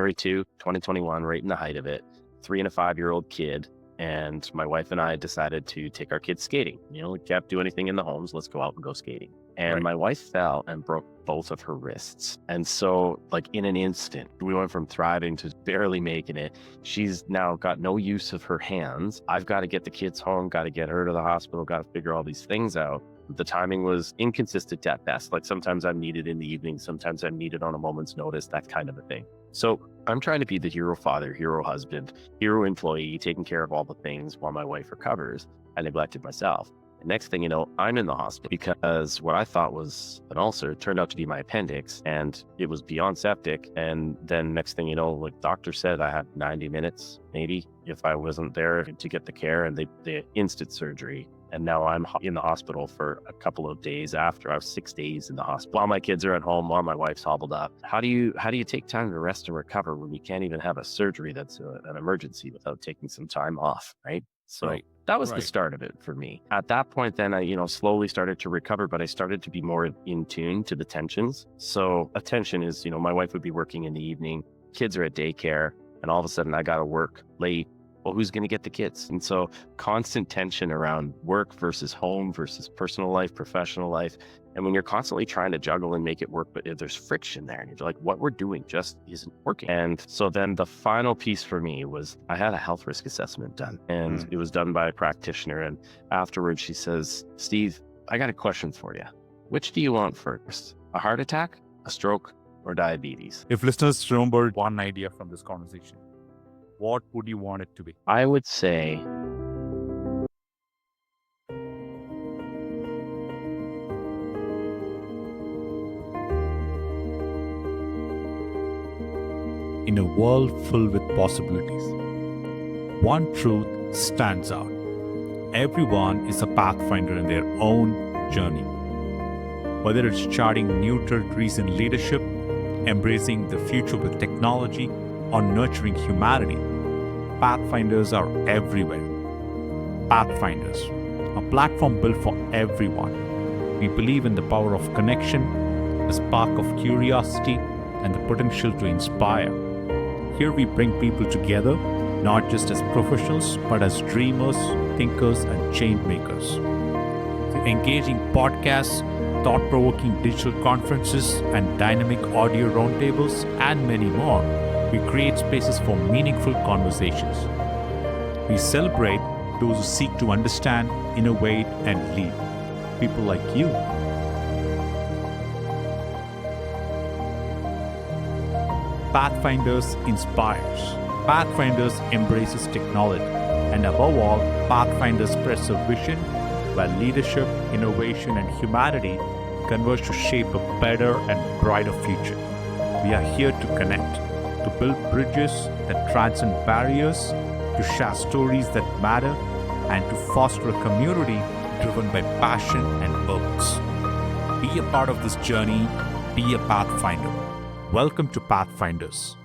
January 2, 2021, right in the height of it, 3 and a 5-year-old kid. And my wife and I decided to take our kids skating. We can't do anything in the homes. Let's go out and go skating. And my wife fell and broke both of her wrists. And so, like, in an instant, we went from thriving to barely making it. She's now got no use of her hands. I've got to get the kids home, got to get her to the hospital, got to figure all these things out. The timing was inconsistent at best. Like, sometimes I'm needed in the evening, sometimes I'm needed on a moment's notice, that kind of a thing. So I'm trying to be the hero father, hero husband, hero employee, taking care of all the things while my wife recovers. I neglected myself. And next thing you know, I'm in the hospital because what I thought was an ulcer turned out to be my appendix, and it was beyond septic. And then next thing you know, like, doctor said I had 90 minutes, maybe, if I wasn't there to get the care, and they instant surgery. And now I'm in the hospital for a couple of days after. I was 6 days in the hospital while my kids are at home, while my wife's hobbled up. How do you take time to rest and recover when you can't even have a surgery that's an emergency without taking some time off, right? So that was the start of it for me. At that point, then I, slowly started to recover, but I started to be more in tune to the tensions. So a tension is, my wife would be working in the evening, kids are at daycare, and all of a sudden I got to work late. Well, who's going to get the kids? And so constant tension around work versus home versus personal life, professional life. And when you're constantly trying to juggle and make it work, but if there's friction there, and you're like, what we're doing just isn't working. And so then the final piece for me was I had a health risk assessment done, and it was done by a practitioner. And afterwards she says, Steve, I got a question for you. Which do you want first? A heart attack, a stroke, or diabetes? If listeners remember one idea from this conversation, what would you want it to be? I would say in a world filled with possibilities, one truth stands out. Everyone is a pathfinder in their own journey. Whether it's charting new territories in leadership, embracing the future with technology, or nurturing humanity, Pathfinders are everywhere. Pathfinders, a platform built for everyone. We believe in the power of connection, the spark of curiosity, and the potential to inspire. Here we bring people together, not just as professionals, but as dreamers, thinkers, and change makers. Through engaging podcasts, thought-provoking digital conferences, and dynamic audio roundtables, and many more, we create spaces for meaningful conversations. We celebrate those who seek to understand, innovate, and lead. People like you. Pathfinders inspires. Pathfinders embraces technology. And above all, Pathfinders spreads a vision where leadership, innovation, and humanity converge to shape a better and brighter future. We are here to connect, to build bridges that transcend barriers, to share stories that matter, and to foster a community driven by passion and purpose. Be a part of this journey. Be a Pathfinder. Welcome to Pathfinders.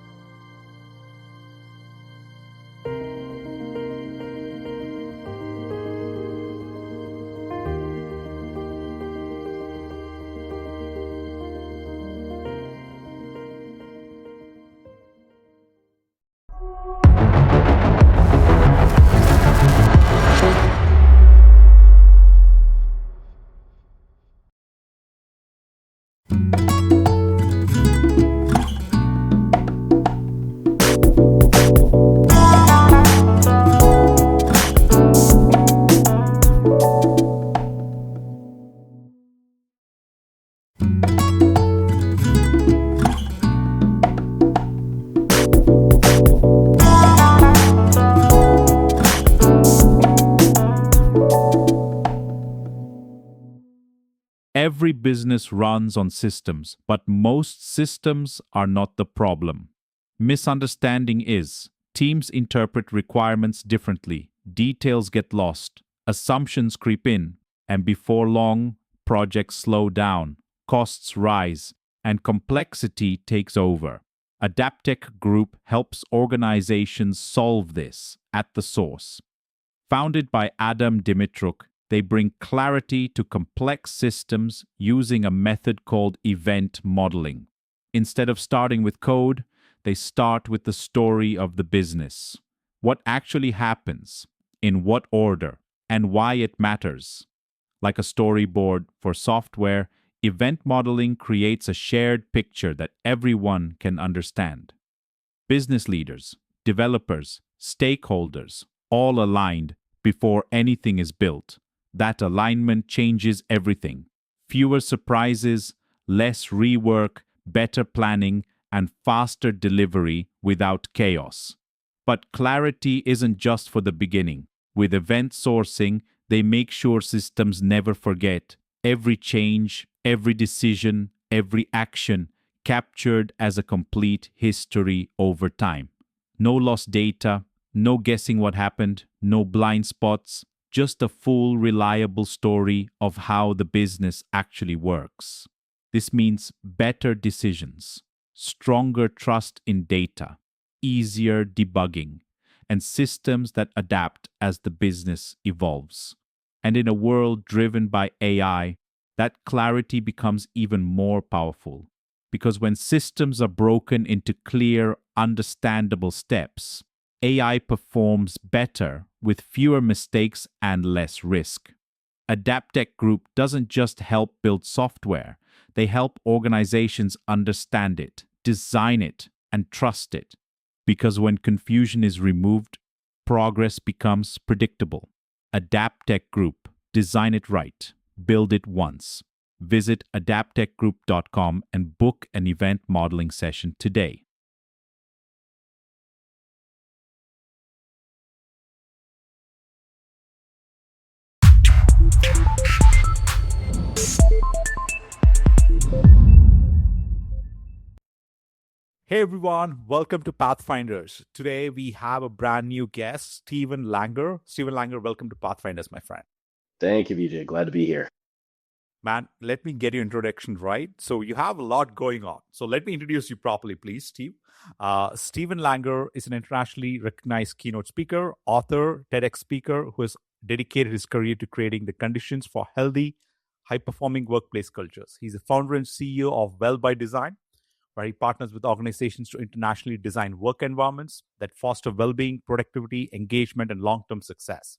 Every business runs on systems, but most systems are not the problem. Misunderstanding is, teams interpret requirements differently, details get lost, assumptions creep in, and before long, projects slow down, costs rise, and complexity takes over. Adaptech Group helps organizations solve this at the source. Founded by Adam Dimitruk, they bring clarity to complex systems using a method called event modeling. Instead of starting with code, they start with the story of the business. What actually happens, in what order, and why it matters. Like a storyboard for software, event modeling creates a shared picture that everyone can understand. Business leaders, developers, stakeholders, all aligned before anything is built. That alignment changes everything. Fewer surprises, less rework, better planning, and faster delivery without chaos. But clarity isn't just for the beginning. With event sourcing, they make sure systems never forget every change, every decision, every action captured as a complete history over time. No lost data, no guessing what happened, no blind spots, just a full, reliable story of how the business actually works. This means better decisions, stronger trust in data, easier debugging, and systems that adapt as the business evolves. And in a world driven by AI, that clarity becomes even more powerful. Because when systems are broken into clear, understandable steps, AI performs better with fewer mistakes and less risk. Adaptech Group doesn't just help build software, they help organizations understand it, design it, and trust it. Because when confusion is removed, progress becomes predictable. Adaptech Group, design it right, build it once. Visit adaptechgroup.com and book an event modeling session today. Hey everyone, welcome to Pathfinders. Today we have a brand new guest, Stephen Langer. Stephen Langer, welcome to Pathfinders, my friend. Thank you, Vijay. Glad to be here. Man, let me get your introduction right. So you have a lot going on. So let me introduce you properly, please, Steve. Stephen Langer is an internationally recognized keynote speaker, author, TEDx speaker who has dedicated his career to creating the conditions for healthy, high-performing workplace cultures. He's the founder and CEO of Well by Design, where he partners with organizations to internationally design work environments that foster well-being, productivity, engagement, and long-term success.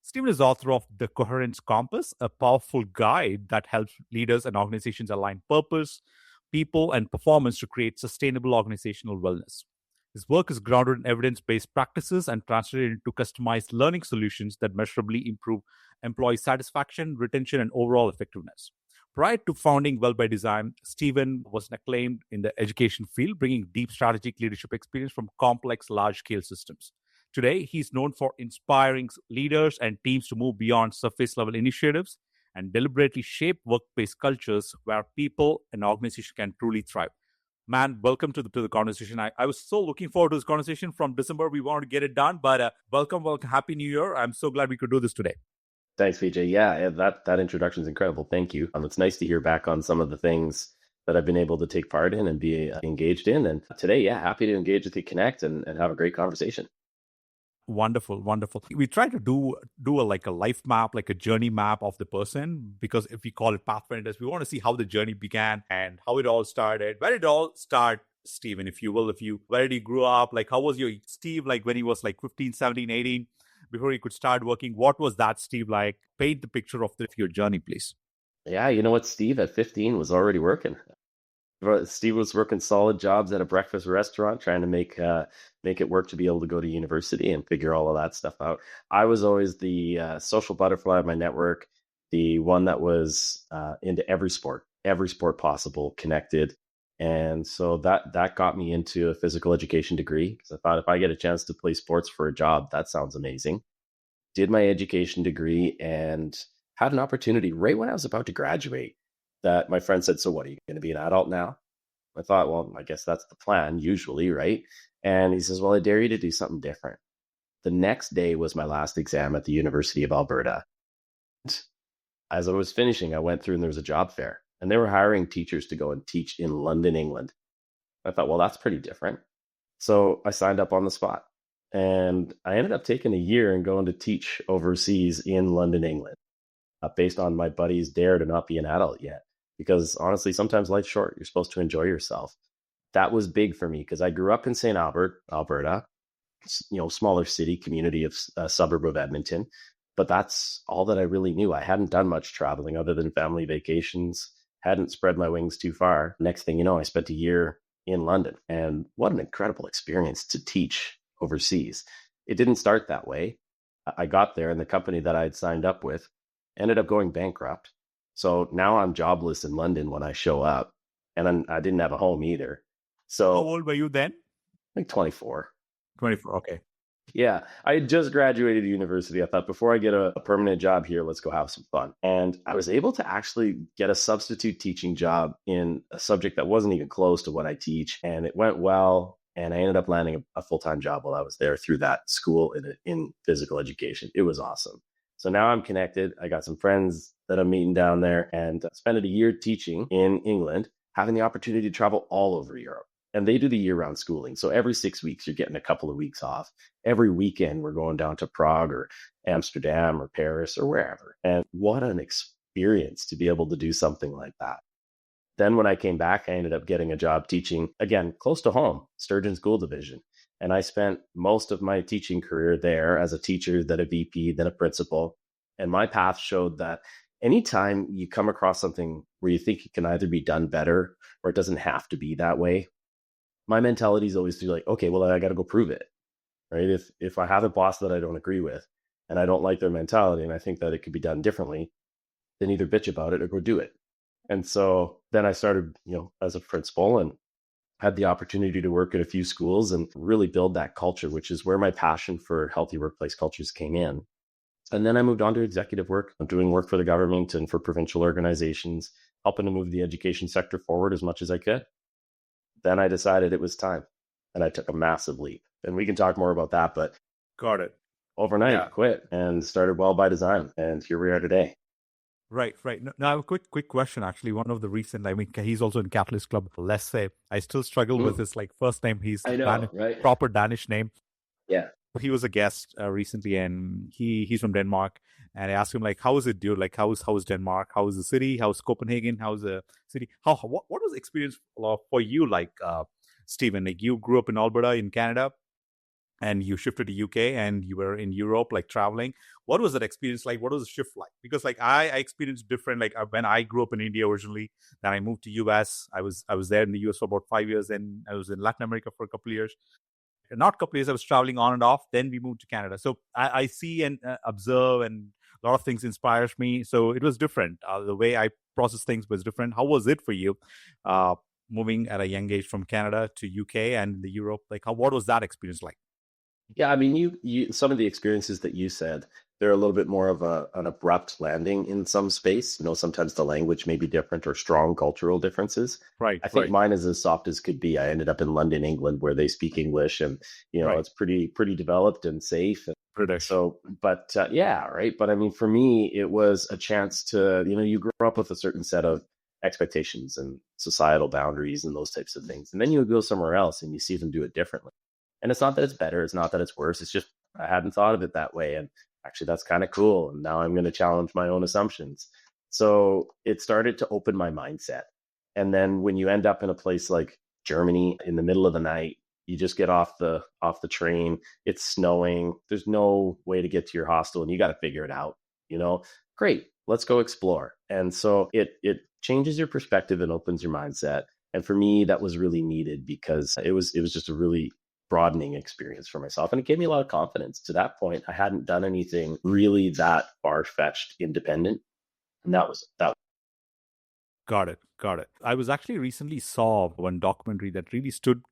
Stephen is author of The Coherence Compass, a powerful guide that helps leaders and organizations align purpose, people, and performance to create sustainable organizational wellness. His work is grounded in evidence-based practices and translated into customized learning solutions that measurably improve employee satisfaction, retention, and overall effectiveness. Prior to founding Well by Design, Stephen was acclaimed in the education field, bringing deep strategic leadership experience from complex, large-scale systems. Today, he's known for inspiring leaders and teams to move beyond surface-level initiatives and deliberately shape workplace cultures where people and organizations can truly thrive. Man, welcome to the conversation. I was so looking forward to this conversation from December. We wanted to get it done, but welcome. Happy New Year. I'm so glad we could do this today. Thanks, Vijay. Yeah, that introduction is incredible. Thank you. It's nice to hear back on some of the things that I've been able to take part in and be engaged in. And today, yeah, happy to engage with you, connect, and have a great conversation. Wonderful. We try to do a life map, like a journey map of the person, because if we call it Pathfinders, we want to see how the journey began and how it all started. Where did it all start, Stephen, if you will? Where did you grow up? Like, how was your Steve like when he was like 15, 17, 18, before he could start working? What was that Steve like? Paint the picture of your journey, please. Yeah, you know what? Steve at 15 was already working. Steve was working solid jobs at a breakfast restaurant, trying to make it work to be able to go to university and figure all of that stuff out. I was always the social butterfly of my network, the one that was into every sport possible, connected. And so that got me into a physical education degree, because I thought if I get a chance to play sports for a job, that sounds amazing. Did my education degree and had an opportunity right when I was about to graduate that my friend said, "So what, are you going to be an adult now?" I thought, well, I guess that's the plan usually, right? And he says, "Well, I dare you to do something different." The next day was my last exam at the University of Alberta. As I was finishing, I went through and there was a job fair, and they were hiring teachers to go and teach in London, England. I thought, well, that's pretty different. So I signed up on the spot, and I ended up taking a year and going to teach overseas in London, England, based on my buddy's dare to not be an adult yet. Because honestly, sometimes life's short. You're supposed to enjoy yourself. that was big for me because I grew up in St. Albert, Alberta, smaller city community of a suburb of Edmonton. But that's all that I really knew. I hadn't done much traveling other than family vacations, hadn't spread my wings too far. Next thing you know, I spent a year in London. And what an incredible experience to teach overseas. It didn't start that way. I got there and the company that I'd signed up with ended up going bankrupt. So now I'm jobless in London when I show up, and I didn't have a home either. So how old were you then? like 24. 24. Okay. Yeah, I had just graduated university. I thought before I get a permanent job here, let's go have some fun. And I was able to actually get a substitute teaching job in a subject that wasn't even close to what I teach. And it went well. And I ended up landing a full-time job while I was there through that school in physical education. It was awesome. So now I'm connected. I got some friends that I'm meeting down there, and spent a year teaching in England, having the opportunity to travel all over Europe. And they do the year-round schooling. So every 6 weeks, you're getting a couple of weeks off. Every weekend, we're going down to Prague or Amsterdam or Paris or wherever. And what an experience to be able to do something like that. Then when I came back, I ended up getting a job teaching, again, close to home, Sturgeon School Division. And I spent most of my teaching career there as a teacher, then a VP, then a principal. And my path showed that anytime you come across something where you think it can either be done better or it doesn't have to be that way, my mentality is always to be like, okay, well, I got to go prove it, right? If I have a boss that I don't agree with and I don't like their mentality and I think that it could be done differently, then either bitch about it or go do it. And so then I started, as a principal and had the opportunity to work at a few schools and really build that culture, which is where my passion for healthy workplace cultures came in. And then I moved on to executive work, doing work for the government and for provincial organizations, helping to move the education sector forward as much as I could. Then I decided it was time and I took a massive leap. And we can talk more about that, but got it. Overnight, quit and started Well by Design. And here we are today. Right. Now I have a quick question. Actually, one of the recent, he's also in Catalyst Club. Let's say I still struggle with his first name. He's right? Proper Danish name. Yeah. He was a guest recently, and he's from Denmark. And I asked him how is it, dude? How's Denmark? How's the city? How's Copenhagen? How's the city? What was the experience for you? Stephen, you grew up in Alberta in Canada, and you shifted to UK, and you were in Europe, traveling. What was that experience like? What was the shift like? Because I experienced different. When I grew up in India originally, then I moved to US. I was there in the US for about 5 years, and I was in Latin America for a couple of years. Not a couple of years, I was traveling on and off. Then we moved to Canada. So I see and observe, and a lot of things inspires me. So it was different. The way I process things was different. How was it for you, moving at a young age from Canada to UK and the Europe? What was that experience like? Yeah, I mean, you some of the experiences that you said, they're a little bit more of an abrupt landing in some space. Sometimes the language may be different or strong cultural differences. Right. I think mine is as soft as could be. I ended up in London, England, where they speak English, and it's pretty developed and safe. British. So, but yeah, right. But I mean, for me, it was a chance to, you grow up with a certain set of expectations and societal boundaries and those types of things, and then you go somewhere else and you see them do it differently. And it's not that it's better. It's not that it's worse. It's just I hadn't thought of it that way. And actually, that's kind of cool. And now I'm going to challenge my own assumptions. So it started to open my mindset. And then when you end up in a place like Germany in the middle of the night, you just get off the train. It's snowing. There's no way to get to your hostel, and you got to figure it out. Great. Let's go explore. And so it changes your perspective and opens your mindset. And for me, that was really needed because it was just a really broadening experience for myself. And it gave me a lot of confidence. To that point, I hadn't done anything really that far-fetched independent. And that was. Got it. I was actually recently saw one documentary that really stood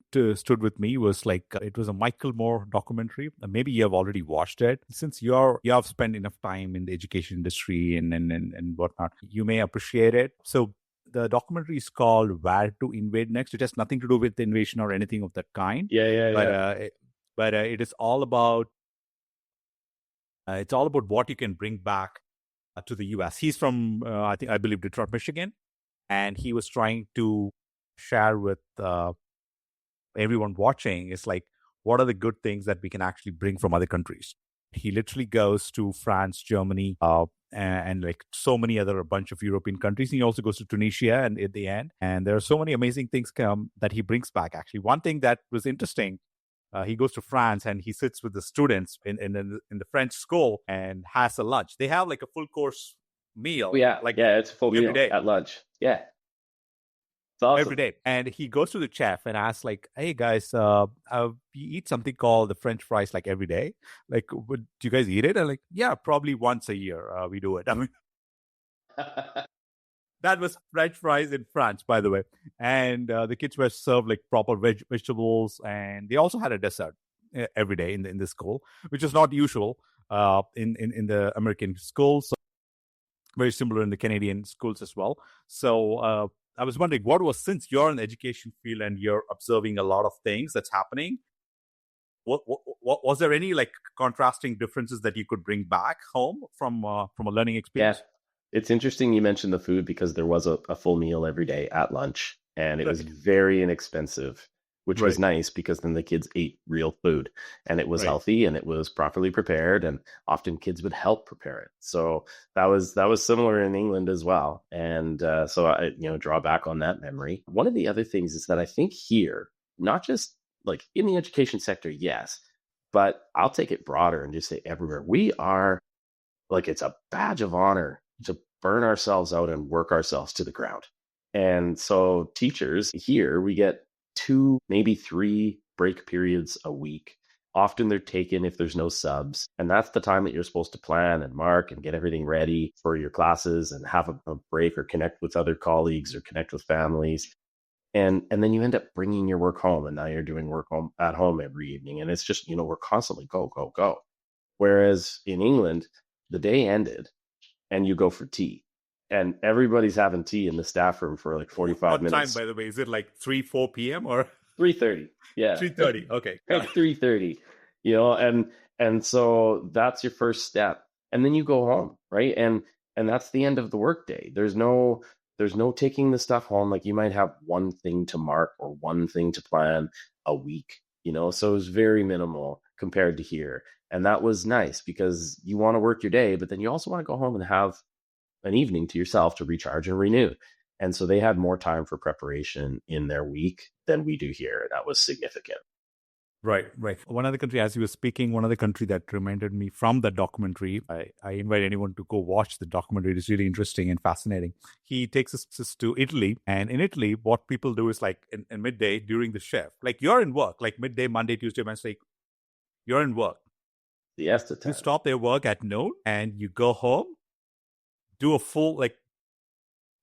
with me. Was it was a Michael Moore documentary. Maybe you have already watched it. Since you have spent enough time in the education industry and whatnot, you may appreciate it. So the documentary is called Where to Invade Next. It has nothing to do with invasion or anything of that kind. But it is all about what you can bring back to the US. He's from I believe Detroit, Michigan, and he was trying to share with everyone watching. It's what are the good things that we can actually bring from other countries. He literally goes to France, Germany, and like so many other a bunch of European countries. He also goes to Tunisia and at the end. And there are so many amazing things that he brings back. Actually, one thing that was interesting, he goes to France and he sits with the students in the French school and has a lunch. They have like a full course Oh, meal, yeah. like Yeah, it's a full every meal day. at lunch. Yeah, it's Every awesome. day. And he goes to the chef and asks, like, hey guys, we eat something called the French fries like every day. Like, do you guys eat it? And like, yeah, probably once a year we do it. I mean, that was French fries in France, by the way. And the kids were served like proper vegetables, and they also had a dessert every day in the school, which is not usual in the American schools. So very similar in the Canadian schools as well. So I was wondering, what was, since you're in the education field and you're observing a lot of things that's happening, what was there any like contrasting differences that you could bring back home from a learning Yeah, experience? it's interesting you mentioned the food because there was a full meal every day at lunch, and it was Right, very inexpensive, which was right, nice because then the kids ate real food and it was right. healthy and it was properly prepared, and often kids would help prepare it. So that was similar in England as well. And so I draw back on that memory. One of the other things is that I think here, not just like in the education sector, yes, but I'll take it broader and just say everywhere. We are like it's a badge of honor to burn ourselves out and work ourselves to the ground. And so teachers here, we get two, maybe three break periods a week. Often they're taken if there's no subs. And that's the time that you're supposed to plan and mark and get everything ready for your classes and have a break or connect with other colleagues or connect with families. And then you end up bringing your work home, and now you're doing work home at home every evening. And it's just, we're constantly go, go, go. Whereas in England, the day ended and you go for tea. And everybody's having tea in the staff room for like 45 What time, minutes. by the way? Is it like 3, 4 p.m. or 3:30. Yeah. 3:30? Okay, got Like it. 3:30. And so that's your first step. And then you go home, right? And that's the end of the workday. There's no taking the stuff home. Like you might have one thing to mark or one thing to plan a week, so it was very minimal compared to here. And that was nice because you want to work your day, but then you also want to go home and have an evening to yourself to recharge and renew. And so they had more time for preparation in their week than we do here. And that was significant. Right, right. One other country, as you were speaking, one other country that reminded me from the documentary, I invite anyone to go watch the documentary. It's really interesting and fascinating. He takes us to Italy. And in Italy, what people do is like in midday during the shift, like you're in work, like midday, Monday, Tuesday, Wednesday, you're in work. Siesta You time. stop their work at noon and you go home, do a full, like,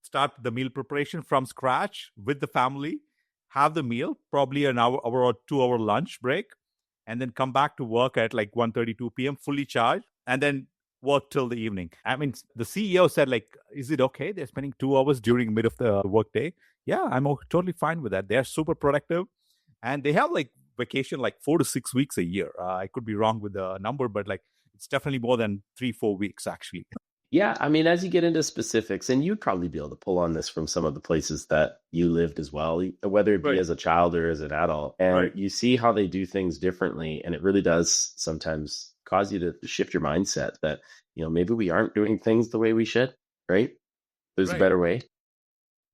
start the meal preparation from scratch with the family, have the meal, probably an hour or 2 hour lunch break, and then come back to work at like 1:32 p.m. fully charged, and then work till the evening. I mean, the CEO said, like, is it okay? They're spending 2 hours during mid of the workday. Yeah, I'm totally fine with that. They're super productive, and they have like vacation like 4 to 6 weeks a year. I could be wrong with the number, but like it's definitely more than 3, 4 weeks actually. Yeah, I mean, as you get into specifics, and you'd probably be able to pull on this from some of the places that you lived as well, whether it be Right, as a child or as an adult, and right, you see how they do things differently. And it really does sometimes cause you to shift your mindset that, maybe we aren't doing things the way we should, right? There's a right. better way.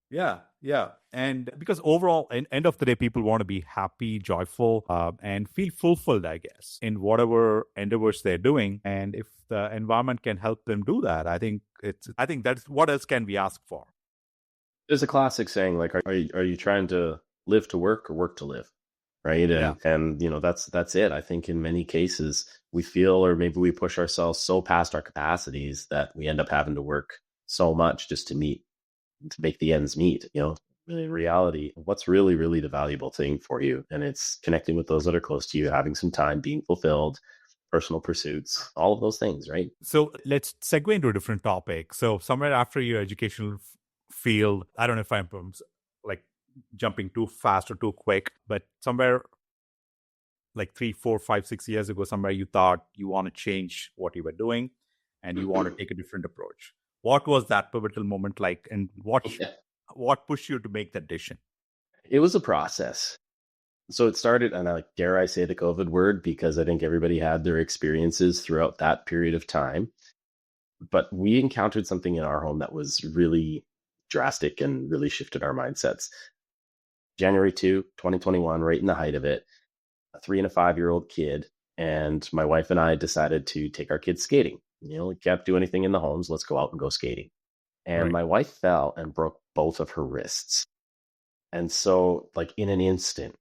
Yeah, yeah. And because overall, end of the day, people want to be happy, joyful, and feel fulfilled, I guess, in whatever endeavors they're doing. And if the environment can help them do that, I think that's what else can we ask for? There's a classic saying like, are you trying to live to work or work to live? Right. Yeah. And that's it. I think in many cases we feel, or maybe we push ourselves so past our capacities that we end up having to work so much just to make the ends meet, in reality, what's really, really the valuable thing for you. And it's connecting with those that are close to you, having some time, being fulfilled, personal pursuits, all of those things, right? So let's segue into a different topic. So somewhere after your educational field, I don't know if I'm like jumping too fast or too quick, but somewhere like 3, 4, 5, 6 years ago, somewhere you thought you want to change what you were doing and you want to take a different approach. What was that pivotal moment like, and Yeah. what pushed you to make that decision? It was a process. So it started, and dare I say the COVID word, because I think everybody had their experiences throughout that period of time. But we encountered something in our home that was really drastic and really shifted our mindsets. January 2021, right in the height of it, a 3 and a 5 year old kid, and my wife and I decided to take our kids skating. We can't do anything in the homes. Let's go out and go skating. And Right. my wife fell and broke both of her wrists. And so, like, in an instant,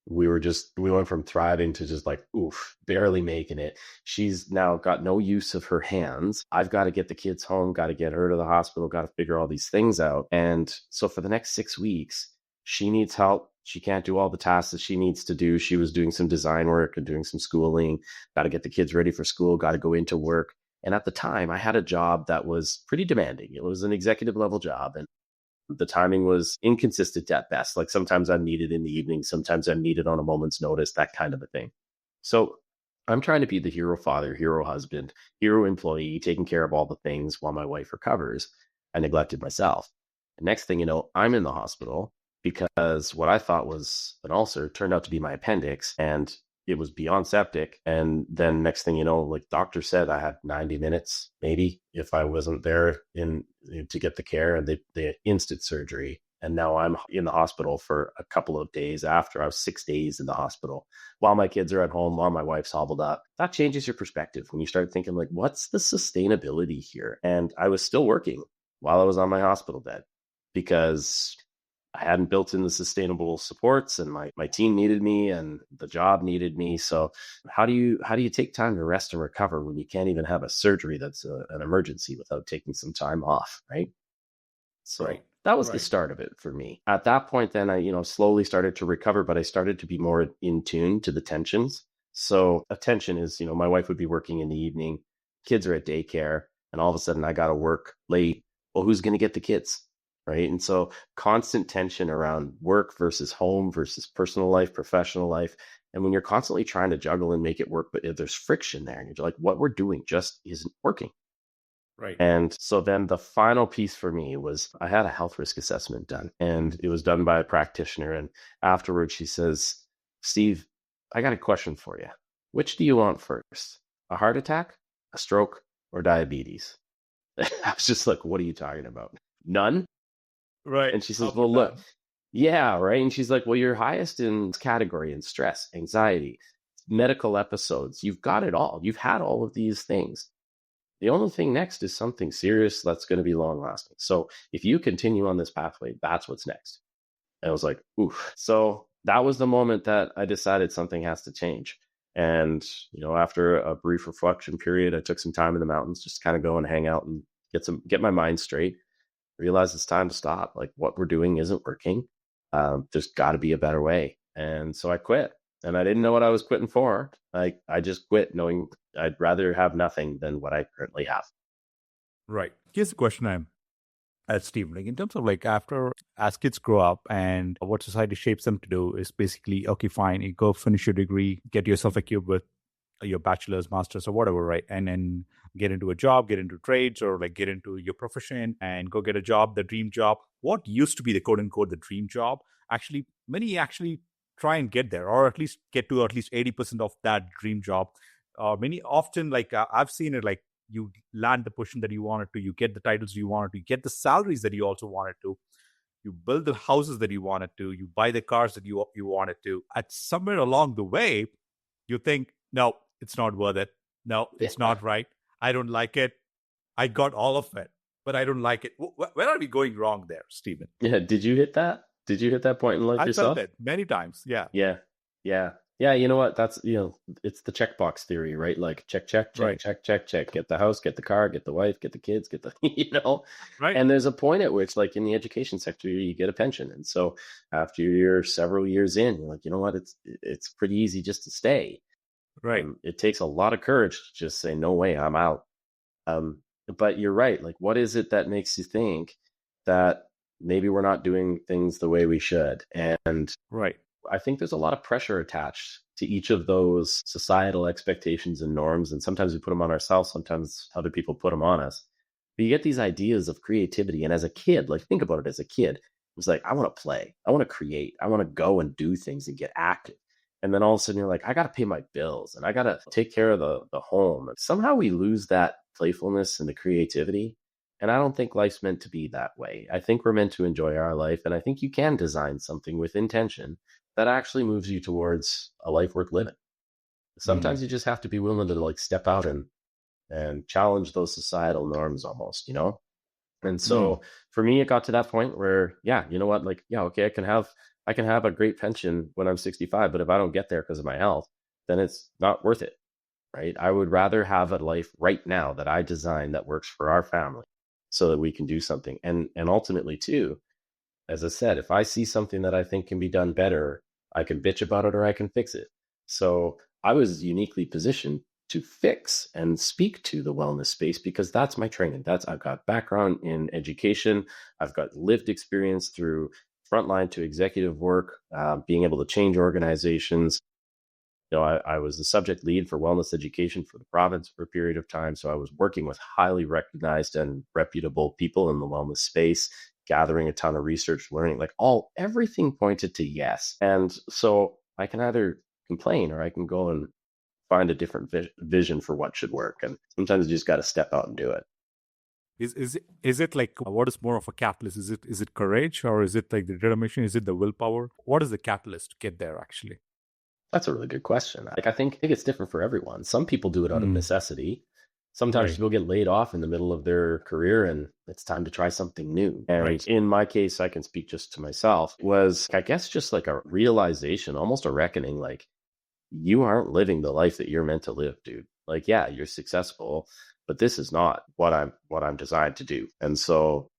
we went from thriving to just like, oof, barely making it. She's now got no use of her hands. I've got to get the kids home, got to get her to the hospital, got to figure all these things out. And so for the next 6 weeks, she needs help. She can't do all the tasks that she needs to do. She was doing some design work and doing some schooling, got to get the kids ready for school, got to go into work. And at the time, I had a job that was pretty demanding. It was an executive level job. And the timing was inconsistent at best. Like sometimes I'm needed in the evening, sometimes I'm needed on a moment's notice, that kind of a thing. So I'm trying to be the hero father, hero husband, hero employee, taking care of all the things while my wife recovers. I neglected myself. And next thing you know, I'm in the hospital because what I thought was an ulcer turned out to be my appendix, and it was beyond septic. And then next thing you know, like doctor said, I had 90 minutes maybe if I wasn't there to get the care, and they instant surgery. And now I'm in the hospital for a couple of days after. I was 6 days in the hospital while my kids are at home, while my wife's hobbled up. That changes your perspective when you start thinking, like, what's the sustainability here? And I was still working while I was on my hospital bed because I hadn't built in the sustainable supports, and my team needed me and the job needed me. So how do you take time to rest and recover when you can't even have a surgery that's an emergency without taking some time off, right? So Right. that was the Right. start of it for me. At that point, then I, slowly started to recover, but I started to be more in tune to the tensions. So attention is, my wife would be working in the evening, kids are at daycare, and all of a sudden I got to work late. Well, who's going to get the kids? Right. And so constant tension around work versus home versus personal life, professional life. And when you're constantly trying to juggle and make it work, but if there's friction there, and you're like, what we're doing just isn't working. Right. And so then the final piece for me was I had a health risk assessment done, and it was done by a practitioner. And afterwards, she says, Steve, I got a question for you. Which do you want first? A heart attack, a stroke, or diabetes? I was just like, what are you talking about? None? Right. And she How says, about well, look, that? yeah, right. And she's like, well, you're highest in category in stress, anxiety, medical episodes. You've got it all. You've had all of these things. The only thing next is something serious that's going to be long lasting. So if you continue on this pathway, that's what's next. And I was like, oof. So that was the moment that I decided something has to change. And, after a brief reflection period, I took some time in the mountains, just kind of go and hang out and get my mind straight, realize it's time to stop. Like what we're doing isn't working. There's got to be a better way. And so I quit, and I didn't know what I was quitting for. I just quit knowing I'd rather have nothing than what I currently have. Right. Here's the question I'm at Steve. Like in terms of like after as kids grow up and what society shapes them to do is basically, okay, fine, you go finish your degree, get yourself equipped with your bachelor's, master's, or whatever, right? And then get into a job, get into trades, or like get into your profession and go get a job, the dream job. What used to be the quote unquote the dream job, actually, many actually try and get there, or at least get to at least 80% of that dream job. Many often, like I've seen it, like you land the position that you wanted to, you get the titles you wanted to, you get the salaries that you also wanted to, you build the houses that you wanted to, you buy the cars that you wanted to. At somewhere along the way, you think, no, it's not worth it. No, it's Yeah. not right. I don't like it. I got all of it, but I don't like it. Where are we going wrong there, Stephen? Yeah. Did you hit that? Did you hit that point in life I felt yourself? it many times. Yeah. Yeah. Yeah. Yeah. You know what? That's, it's the checkbox theory, right? Like check, check, check, Right. check, check, check. Get the house, get the car, get the wife, get the kids, get the, Right. and there's a point at which, like in the education sector, you get a pension. And so after you're several years in, you're like, you know what? It's pretty easy just to stay. Right. It takes a lot of courage to just say, no way, I'm out. Um, but you're right. Like, what is it that makes you think that maybe we're not doing things the way we should? And Right. I think there's a lot of pressure attached to each of those societal expectations and norms. And sometimes we put them on ourselves, sometimes other people put them on us. But you get these ideas of creativity. And as a kid, like think about it as a kid, was like, I want to play. I want to create. I want to go and do things and get active. And then all of a sudden you're like, I got to pay my bills and I got to take care of the home. And somehow we lose that playfulness and the creativity. And I don't think life's meant to be that way. I think we're meant to enjoy our life. And I think you can design something with intention that actually moves you towards a life worth living. Sometimes you just have to be willing to like step out and challenge those societal norms almost, you know? And so for me, it got to that point where, yeah, you know what? Like, yeah, okay, I can have a great pension when I'm 65, but if I don't get there because of my health, then it's not worth it, right? I would rather have a life right now that I design that works for our family so that we can do something. And ultimately too, as I said, if I see something that I think can be done better, I can bitch about it or I can fix it. So I was uniquely positioned to fix and speak to the wellness space because that's my training. I've got background in education. I've got lived experience through frontline to executive work, being able to change organizations. You know, I was the subject lead for wellness education for the province for a period of time. So I was working with highly recognized and reputable people in the wellness space, gathering a ton of research, learning, like everything pointed to yes. And so I can either complain or I can go and find a different vision for what should work. And sometimes you just got to step out and do it. Is it like, what is more of a catalyst? Is it courage, or is it like the determination? Is it the willpower? What is the catalyst to get there actually? That's a really good question. Like, I think it's different for everyone. Some people do it out of necessity. Sometimes people get laid off in the middle of their career and it's time to try something new. And in my case, I can speak just to myself, was, I guess, just like a realization, almost a reckoning, like, you aren't living the life that you're meant to live, dude. Like, yeah, you're successful, but this is not what I'm designed to do. And so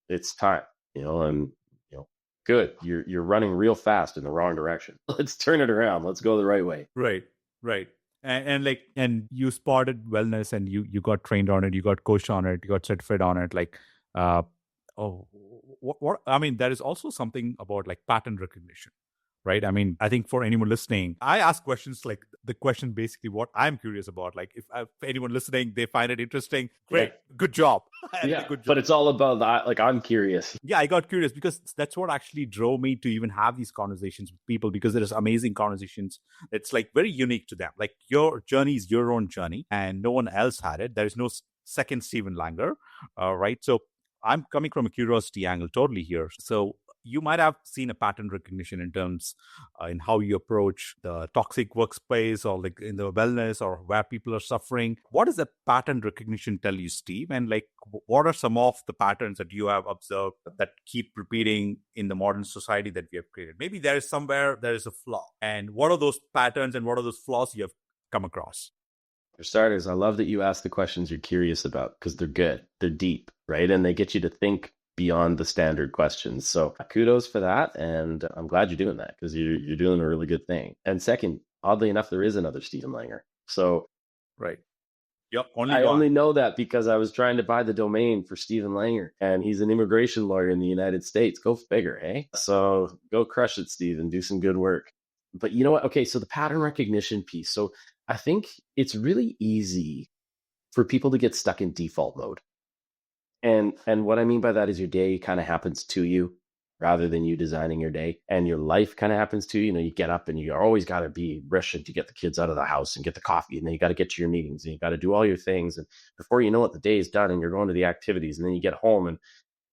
it's time, you know, and you know, good. You're running real fast in the wrong direction. Let's turn it around. Let's go the right way. Right. And you spotted wellness and you got trained on it, you got coached on it, you got certified on it. Like, what I mean, there is also something about like pattern recognition, right? I mean, I think for anyone listening, I ask questions like the question basically what I'm curious about. Like if anyone listening, they find it interesting, great, good job. Yeah, good job. But it's all about that. Like, I'm curious. Yeah, I got curious because that's what actually drove me to even have these conversations with people, because there's amazing conversations. It's like very unique to them. Like your journey is your own journey and no one else had it. There is no second Stephen Langer, right? So I'm coming from a curiosity angle totally here. So you might have seen a pattern recognition in terms in how you approach the toxic workspace or like in the wellness or where people are suffering. What does the pattern recognition tell you, Steve? And like, what are some of the patterns that you have observed that keep repeating in the modern society that we have created? Maybe there is somewhere there is a flaw. And what are those patterns and what are those flaws you have come across? For starters, I love that you ask the questions you're curious about because they're good. They're deep, right? And they get you to think beyond the standard questions. So kudos for that. And I'm glad you're doing that because you're doing a really good thing. And second, oddly enough, there is another Stephen Langer. So Yep, I only know that because I was trying to buy the domain for Stephen Langer, and he's an immigration lawyer in the United States. Go figure, eh? So go crush it, Steve, and do some good work. But you know what? Okay, so the pattern recognition piece. So I think it's really easy for people to get stuck in default mode. And what I mean by that is your day kind of happens to you rather than you designing your day, and your life kind of happens to you. You know, you get up and you always got to be rushing to get the kids out of the house and get the coffee, and then you got to get to your meetings and you got to do all your things. And before you know it, the day is done and you're going to the activities, and then you get home and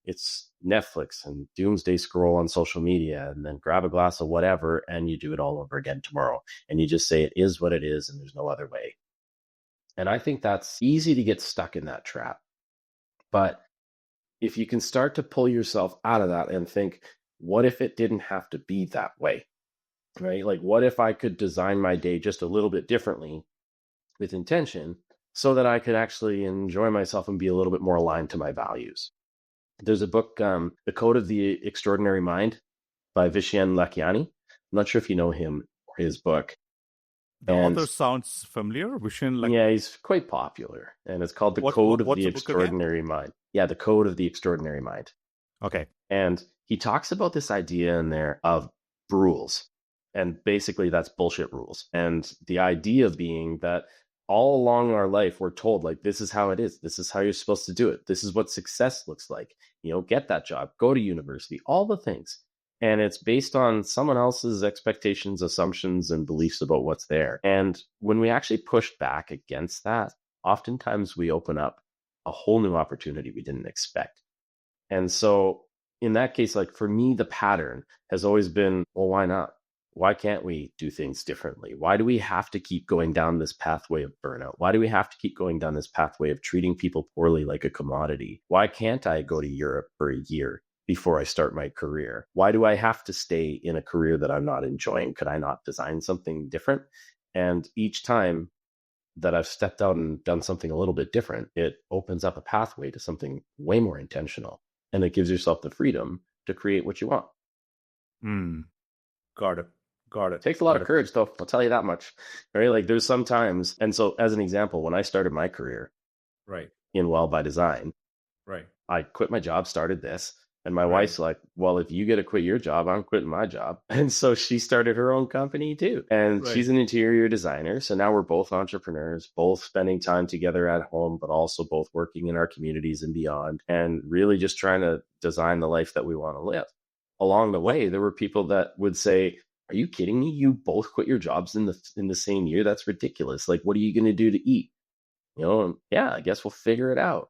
it's Netflix and doomsday scroll on social media, and then grab a glass of whatever and you do it all over again tomorrow. And you just say it is what it is and there's no other way. And I think that's easy to get stuck in that trap. But if you can start to pull yourself out of that and think, what if it didn't have to be that way, right? Like, what if I could design my day just a little bit differently with intention so that I could actually enjoy myself and be a little bit more aligned to my values? There's a book, The Code of the Extraordinary Mind by Vijayan Swaminathan. I'm not sure if you know him or his book. The author sounds familiar. Yeah, he's quite popular. And it's called The Code of the Extraordinary Mind. Yeah, The Code of the Extraordinary Mind. Okay. And he talks about this idea in there of rules. And basically that's bullshit rules. And the idea being that all along our life, we're told like, this is how it is. This is how you're supposed to do it. This is what success looks like. Get that job, go to university, all the things. And it's based on someone else's expectations, assumptions, and beliefs about what's there. And when we actually push back against that, oftentimes we open up a whole new opportunity we didn't expect. And so in that case, like for me, the pattern has always been, well, why not? Why can't we do things differently? Why do we have to keep going down this pathway of burnout? Why do we have to keep going down this pathway of treating people poorly like a commodity? Why can't I go to Europe for a year before I start my career? Why do I have to stay in a career that I'm not enjoying? Could I not design something different? And each time that I've stepped out and done something a little bit different, it opens up a pathway to something way more intentional. And it gives yourself the freedom to create what you want. Got it. Takes a lot of courage, though. I'll tell you that much. Right? Like there's some times, and so as an example, when I started my career, Right, in Well by Design, right, I quit my job, started this, and my wife's like, "Well, if you get to quit your job, I'm quitting my job." And so she started her own company too, and she's an interior designer. So now we're both entrepreneurs, both spending time together at home, but also both working in our communities and beyond, and really just trying to design the life that we want to live. Along the way, there were people that would say, "Are you kidding me? You both quit your jobs in the same year? That's ridiculous. Like, what are you going to do to eat?" Yeah, I guess we'll figure it out.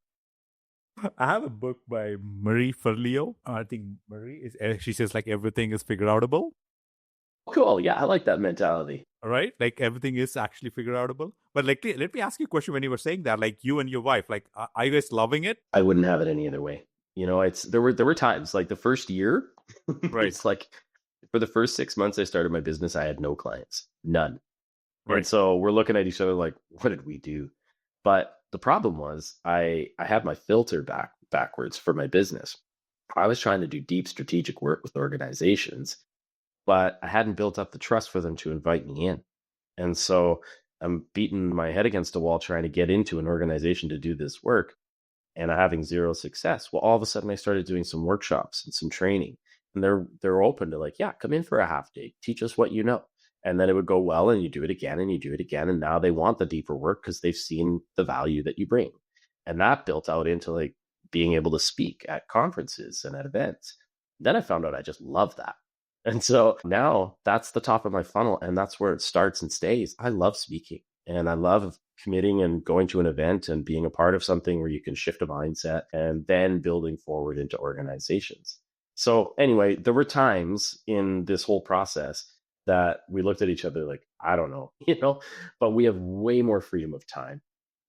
I have a book by Marie Forleo. I think Marie is. She says like everything is figure outable. Cool. Yeah, I like that mentality. Right, like everything is actually figure outable. But like, let me ask you a question. When you were saying that, like you and your wife, like, are you guys loving it? I wouldn't have it any other way. There were times like the first year. Right. It's like for the first 6 months I started my business, I had no clients, none. Right. And so we're looking at each other like, what did we do? But the problem was I had my filter backwards for my business. I was trying to do deep strategic work with organizations, but I hadn't built up the trust for them to invite me in. And so I'm beating my head against a wall trying to get into an organization to do this work, and I'm having zero success. Well, all of a sudden I started doing some workshops and some training, and they're open to like, yeah, come in for a half day, teach us what you know. And then it would go well, and you do it again and you do it again. And now they want the deeper work because they've seen the value that you bring. And that built out into like being able to speak at conferences and at events. Then I found out I just love that. And so now that's the top of my funnel, and that's where it starts and stays. I love speaking, and I love committing and going to an event and being a part of something where you can shift a mindset and then building forward into organizations. So anyway, there were times in this whole process that we looked at each other like, I don't know, but we have way more freedom of time.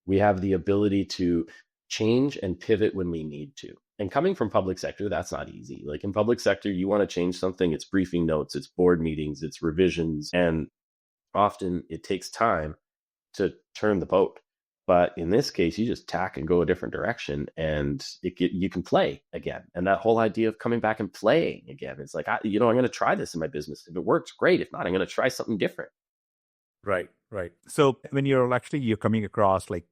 We have the ability to change and pivot when we need to. And coming from public sector, that's not easy. Like in public sector, you want to change something, it's briefing notes, it's board meetings, it's revisions, and often it takes time to turn the boat. But in this case, you just tack and go a different direction, and you can play again. And that whole idea of coming back and playing again, it's like, I'm going to try this in my business. If it works, great. If not, I'm going to try something different. Right. So when you're coming across, like,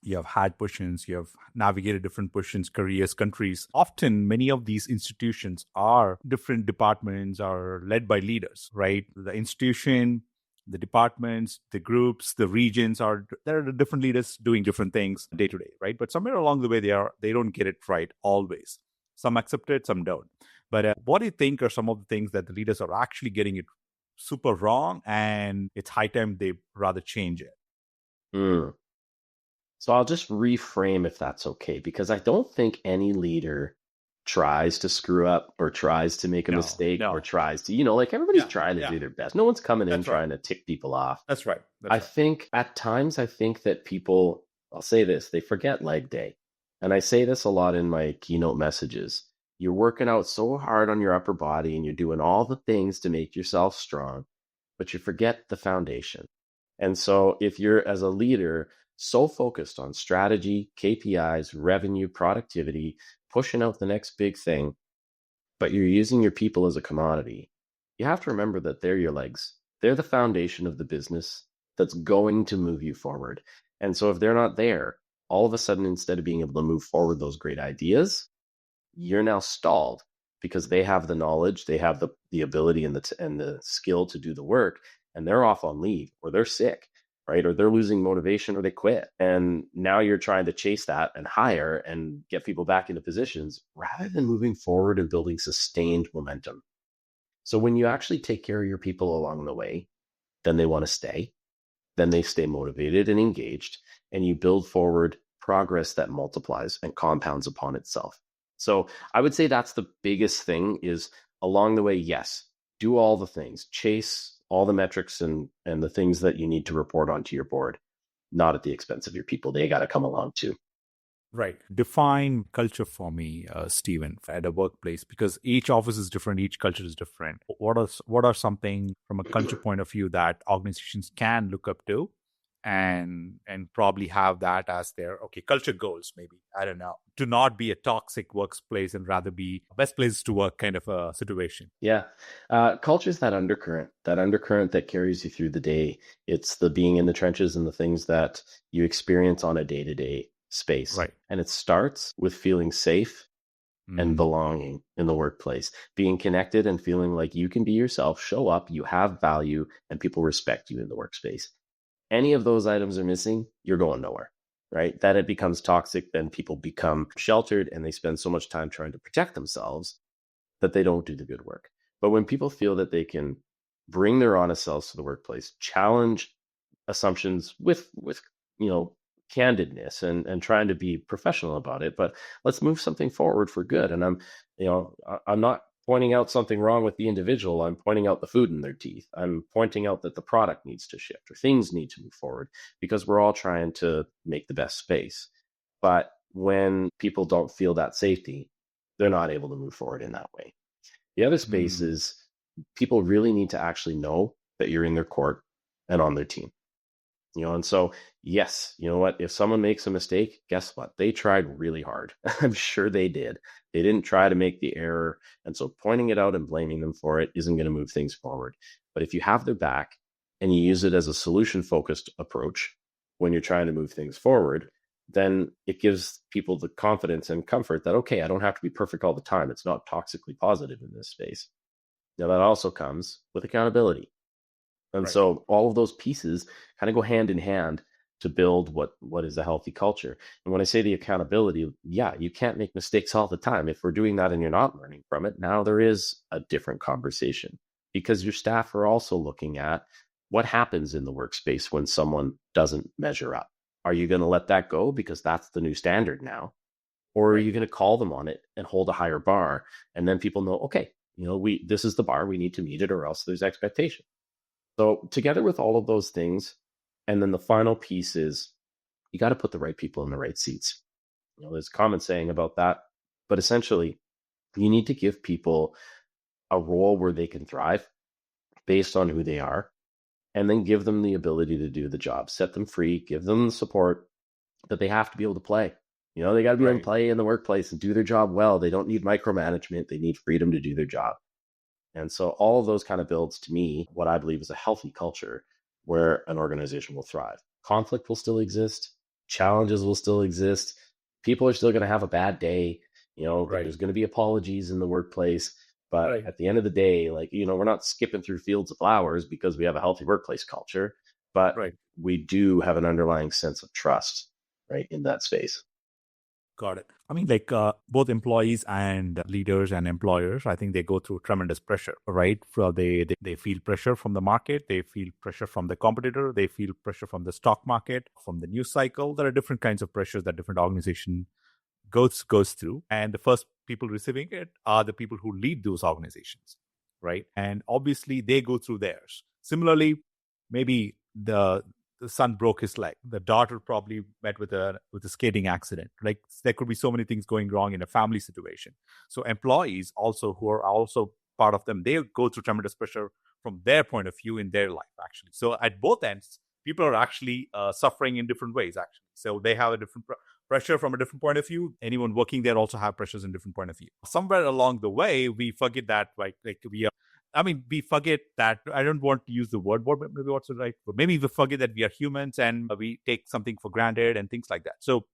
you have had positions, you have navigated different positions, careers, countries. Often, many of these institutions are different departments are led by leaders, right? The institution, the departments, the groups, the regions there are different leaders doing different things day to day, right? But somewhere along the way, they don't get it right always. Some accept it, some don't. But what do you think are some of the things that the leaders are actually getting it super wrong, and it's high time they rather change it? So I'll just reframe if that's okay, because I don't think any leader tries to screw up or tries to make a mistake or tries to, like everybody's trying to do their best. No one's coming in trying to tick people off. That's right. I think at times, that people, I'll say this, they forget leg day. And I say this a lot in my keynote messages. You're working out so hard on your upper body and you're doing all the things to make yourself strong, but you forget the foundation. And so if you're, as a leader, so focused on strategy, KPIs, revenue, productivity, pushing out the next big thing, but you're using your people as a commodity, you have to remember that they're your legs. They're the foundation of the business that's going to move you forward. And so if they're not there, all of a sudden, instead of being able to move forward those great ideas, you're now stalled because they have the knowledge, they have the ability and the skill to do the work, and they're off on leave or they're sick, right? Or they're losing motivation or they quit. And now you're trying to chase that and hire and get people back into positions rather than moving forward and building sustained momentum. So when you actually take care of your people along the way, then they want to stay, then they stay motivated and engaged, and you build forward progress that multiplies and compounds upon itself. So I would say that's the biggest thing is along the way, yes, do all the things, chase all the metrics and the things that you need to report onto your board, not at the expense of your people. They got to come along too. Right. Define culture for me, Stephen, at a workplace, because each office is different, each culture is different. What are something from a culture point of view that organizations can look up to and probably have that as their culture goals, maybe. I don't know. To not be a toxic workplace and rather be best places to work kind of a situation. Yeah. Culture is that undercurrent that carries you through the day. It's the being in the trenches and the things that you experience on a day-to-day space. Right. And it starts with feeling safe and belonging in the workplace, being connected and feeling like you can be yourself, show up, you have value, and people respect you in the workspace. Any of those items are missing, you're going nowhere, right? Then it becomes toxic. Then people become sheltered and they spend so much time trying to protect themselves that they don't do the good work. But when people feel that they can bring their honest selves to the workplace, challenge assumptions with candidness and trying to be professional about it, but let's move something forward for good. And I'm not pointing out something wrong with the individual. I'm pointing out the food in their teeth. I'm pointing out that the product needs to shift or things need to move forward because we're all trying to make the best space. But when people don't feel that safety, they're not able to move forward in that way. The other space is people really need to actually know that you're in their court and on their team. And so, yes, you know what? If someone makes a mistake, guess what? They tried really hard. I'm sure they did. They didn't try to make the error. And so pointing it out and blaming them for it isn't going to move things forward. But if you have their back and you use it as a solution-focused approach when you're trying to move things forward, then it gives people the confidence and comfort that, okay, I don't have to be perfect all the time. It's not toxically positive in this space. Now, that also comes with accountability. And so all of those pieces kind of go hand in hand to build what is a healthy culture. And when I say the accountability, yeah, you can't make mistakes all the time. If we're doing that and you're not learning from it, now there is a different conversation because your staff are also looking at what happens in the workspace when someone doesn't measure up. Are you going to let that go because that's the new standard now? Or are you going to call them on it and hold a higher bar? And then people know, okay, this is the bar, we need to meet it or else there's expectation. So together with all of those things, and then the final piece is you got to put the right people in the right seats. There's a common saying about that, but essentially you need to give people a role where they can thrive based on who they are, and then give them the ability to do the job, set them free, give them the support that they have to be able to play. They got to be able to play in the workplace and do their job well. They don't need micromanagement. They need freedom to do their job. And so all of those kind of builds to me what I believe is a healthy culture where an organization will thrive. Conflict will still exist. Challenges will still exist. People are still going to have a bad day. There's going to be apologies in the workplace. But at the end of the day, we're not skipping through fields of flowers because we have a healthy workplace culture. But we do have an underlying sense of trust, in that space. Got it. I mean, both employees and leaders and employers, I think they go through tremendous pressure, right? They feel pressure from the market, they feel pressure from the competitor, they feel pressure from the stock market, from the news cycle. There are different kinds of pressures that different organization goes through. And the first people receiving it are the people who lead those organizations, right? And obviously they go through theirs. Similarly, maybe the son broke his leg. The daughter probably met with a skating accident. There could be so many things going wrong in a family situation. So employees also who are also part of them, they go through tremendous pressure from their point of view in their life, actually. So at both ends, people are actually suffering in different ways, actually. So they have a different pressure from a different point of view. Anyone working there also have pressures in different point of view. Somewhere along the way, we forget that, we forget that, I don't want to use the word, maybe what's right, but maybe we forget that we are humans and we take something for granted and things like that. So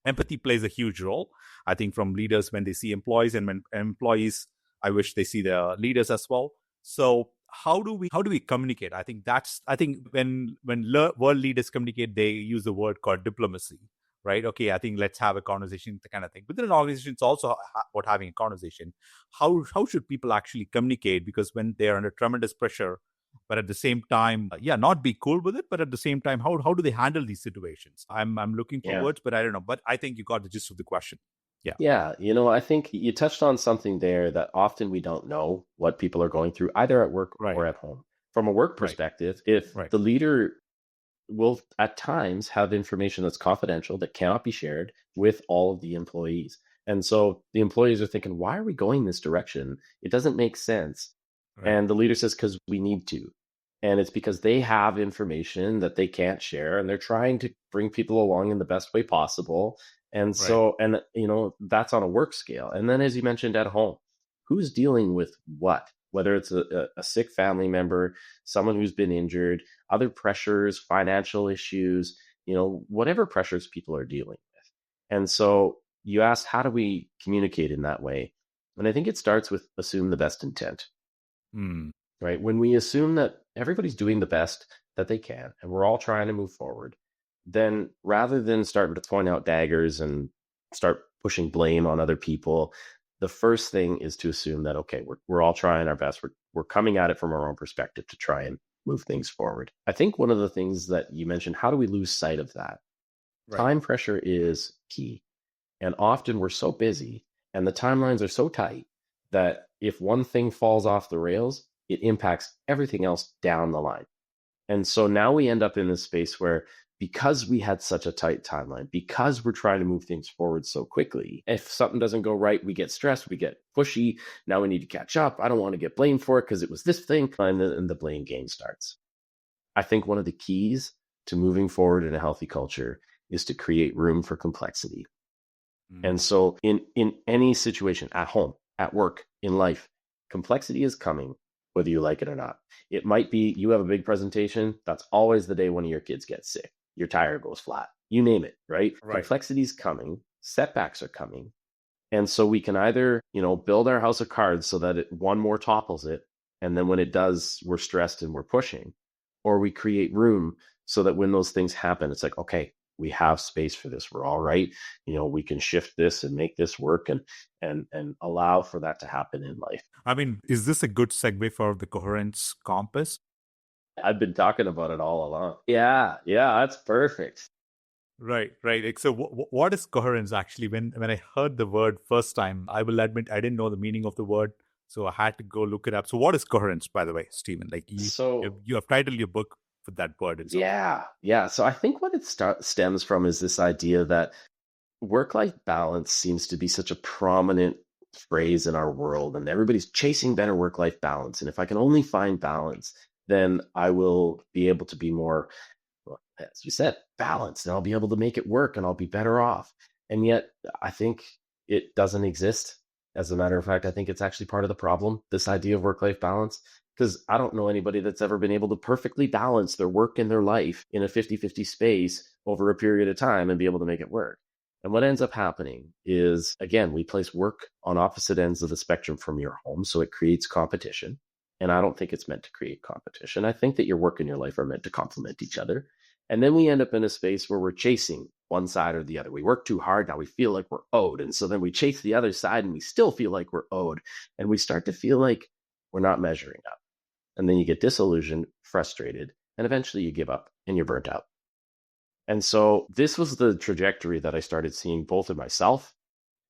empathy plays a huge role, I think, from leaders when they see employees, and when employees, I wish they see the leaders as well. So how do we communicate? I think when world leaders communicate, they use the word called diplomacy, right? Okay, I think let's have a conversation, the kind of thing. Within an organization, it's also about having a conversation. How should people actually communicate? Because when they are under tremendous pressure, but at the same time, yeah, not be cool with it, but at the same time, how do they handle these situations? I'm looking for Yeah. words, but I don't know. But I think you got the gist of the question. Yeah. Yeah, I think you touched on something there that often we don't know what people are going through, either at work Right. or at home. From a work Right. perspective, if Right. the leader will at times have information that's confidential that cannot be shared with all of the employees. And so the employees are thinking, why are we going this direction? It doesn't make sense. Right. And the leader says, because we need to. And it's because they have information that they can't share and they're trying to bring people along in the best way possible. And Right. so, and that's on a work scale. And then, as you mentioned, at home, who's dealing with what? Whether it's a sick family member, someone who's been injured, other pressures, financial issues, whatever pressures people are dealing with. And so you asked, how do we communicate in that way? And I think it starts with assume the best intent, Hmm. right? When we assume that everybody's doing the best that they can and we're all trying to move forward, then rather than start to point out daggers and start pushing blame on other people, the first thing is to assume that, okay, we're all trying our best. We're coming at it from our own perspective to try and move things forward. I think one of the things that you mentioned, how do we lose sight of that? Right. Time pressure is key. And often we're so busy and the timelines are so tight that if one thing falls off the rails, it impacts everything else down the line. And so now we end up in this space where, because we had such a tight timeline, because we're trying to move things forward so quickly, if something doesn't go right, we get stressed, we get pushy. Now we need to catch up. I don't want to get blamed for it because it was this thing. And the blame game starts. I think one of the keys to moving forward in a healthy culture is to create room for complexity. And so in any situation, at home, at work, in life, complexity is coming, whether you like it or not. It might be you have a big presentation. That's always the day one of your kids gets sick. Your tire goes flat. You name it, right? Right. Complexity is coming. Setbacks are coming. And so we can either, build our house of cards so that one more topples it. And then when it does, we're stressed and we're pushing, or we create room so that when those things happen, it's like, okay, we have space for this. We're all right. We can shift this and make this work and allow for that to happen in life. I mean, is this a good segue for the Coherence Compass? I've been talking about it all along. Yeah, that's perfect. Right. Like, so what is coherence actually? When I heard the word first time, I will admit I didn't know the meaning of the word, so I had to go look it up. So what is coherence, by the way, Stephen? Like you have titled your book with that word itself. Yeah. So I think what it stems from is this idea that work-life balance seems to be such a prominent phrase in our world, and everybody's chasing better work-life balance. And if I can only find balance, then I will be able to be more, as you said, balanced, and I'll be able to make it work and I'll be better off. And yet I think it doesn't exist. As a matter of fact, I think it's actually part of the problem, this idea of work-life balance, because I don't know anybody that's ever been able to perfectly balance their work and their life in a 50-50 space over a period of time and be able to make it work. And what ends up happening is, again, we place work on opposite ends of the spectrum from your home. So it creates competition. And I don't think it's meant to create competition. I think that your work and your life are meant to complement each other. And then we end up in a space where we're chasing one side or the other. We work too hard. Now we feel like we're owed. And so then we chase the other side and we still feel like we're owed. And we start to feel like we're not measuring up. And then you get disillusioned, frustrated, and eventually you give up and you're burnt out. And so this was the trajectory that I started seeing both in myself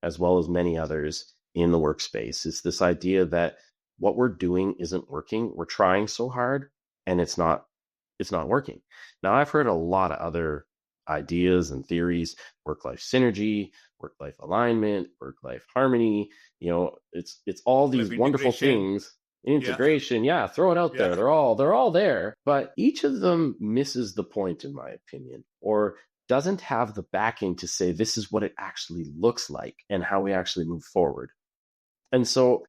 as well as many others in the workspace. Is this idea that what we're doing isn't working. We're trying so hard and it's not working. Now, I've heard a lot of other ideas and theories, work-life synergy, work-life alignment, work-life harmony. It's all these wonderful things. Integration, throw it out there. They're all there, but each of them misses the point, in my opinion, or doesn't have the backing to say this is what it actually looks like and how we actually move forward. And so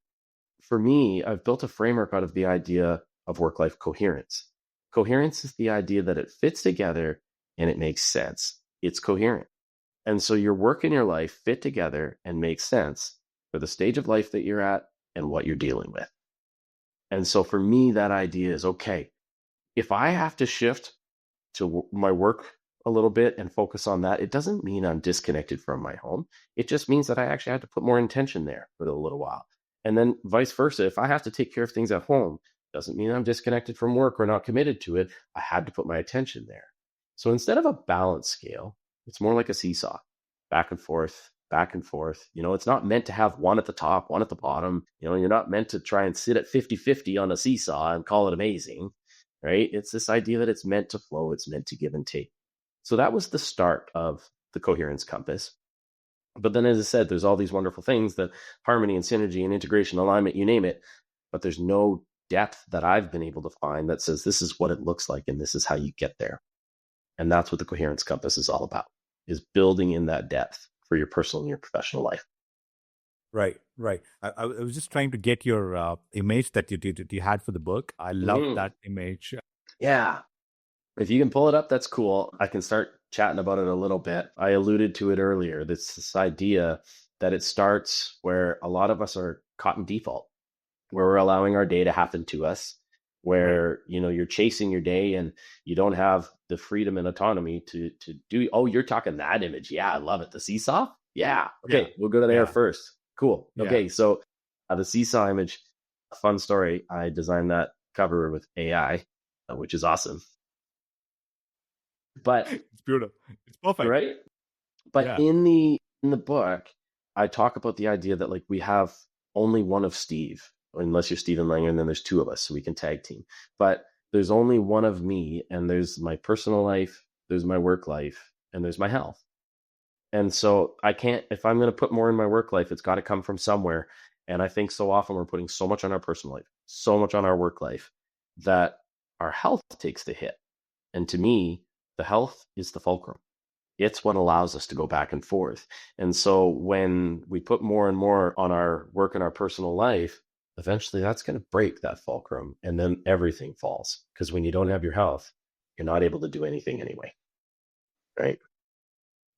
for me, I've built a framework out of the idea of work-life coherence. Coherence is the idea that it fits together and it makes sense. It's coherent. And so your work and your life fit together and make sense for the stage of life that you're at and what you're dealing with. And so for me, that idea is okay, if I have to shift to my work a little bit and focus on that, it doesn't mean I'm disconnected from my home. It just means that I actually have to put more intention there for a little while. And then vice versa, if I have to take care of things at home, doesn't mean I'm disconnected from work or not committed to it. I had to put my attention there. So instead of a balance scale, it's more like a seesaw, back and forth, back and forth. It's not meant to have one at the top, one at the bottom. You're not meant to try and sit at 50-50 on a seesaw and call it amazing, right? It's this idea that it's meant to flow, it's meant to give and take. So that was the start of the Coherence Compass. But then, as I said, there's all these wonderful things, that harmony and synergy and integration, alignment, you name it. But there's no depth that I've been able to find that says this is what it looks like and this is how you get there. And that's what the Coherence Compass is all about, is building in that depth for your personal and your professional life. Right. I was just trying to get your image that you had for the book. I love that image. Yeah. If you can pull it up, that's cool. I can start chatting about it a little bit. I alluded to it earlier. This idea that it starts where a lot of us are caught in default, where we're allowing our day to happen to us, where you're chasing your day and you don't have the freedom and autonomy to do. Oh, you're talking that image. Yeah, I love it. The seesaw. Yeah. Okay, we'll go to there first. Cool. Okay, so the seesaw image, a fun story. I designed that cover with AI, which is awesome. But it's beautiful. It's perfect. Right? But in the book, I talk about the idea that like we have only one of Steve, unless you're Stephen Langer, and then there's two of us, so we can tag team. But there's only one of me, and there's my personal life, there's my work life, and there's my health. And so I can't, if I'm going to put more in my work life, it's got to come from somewhere. And I think so often we're putting so much on our personal life, so much on our work life, that our health takes the hit. And to me, the health is the fulcrum. It's what allows us to go back and forth. And so when we put more and more on our work and our personal life, eventually that's going to break that fulcrum, and then everything falls. Because when you don't have your health, you're not able to do anything anyway.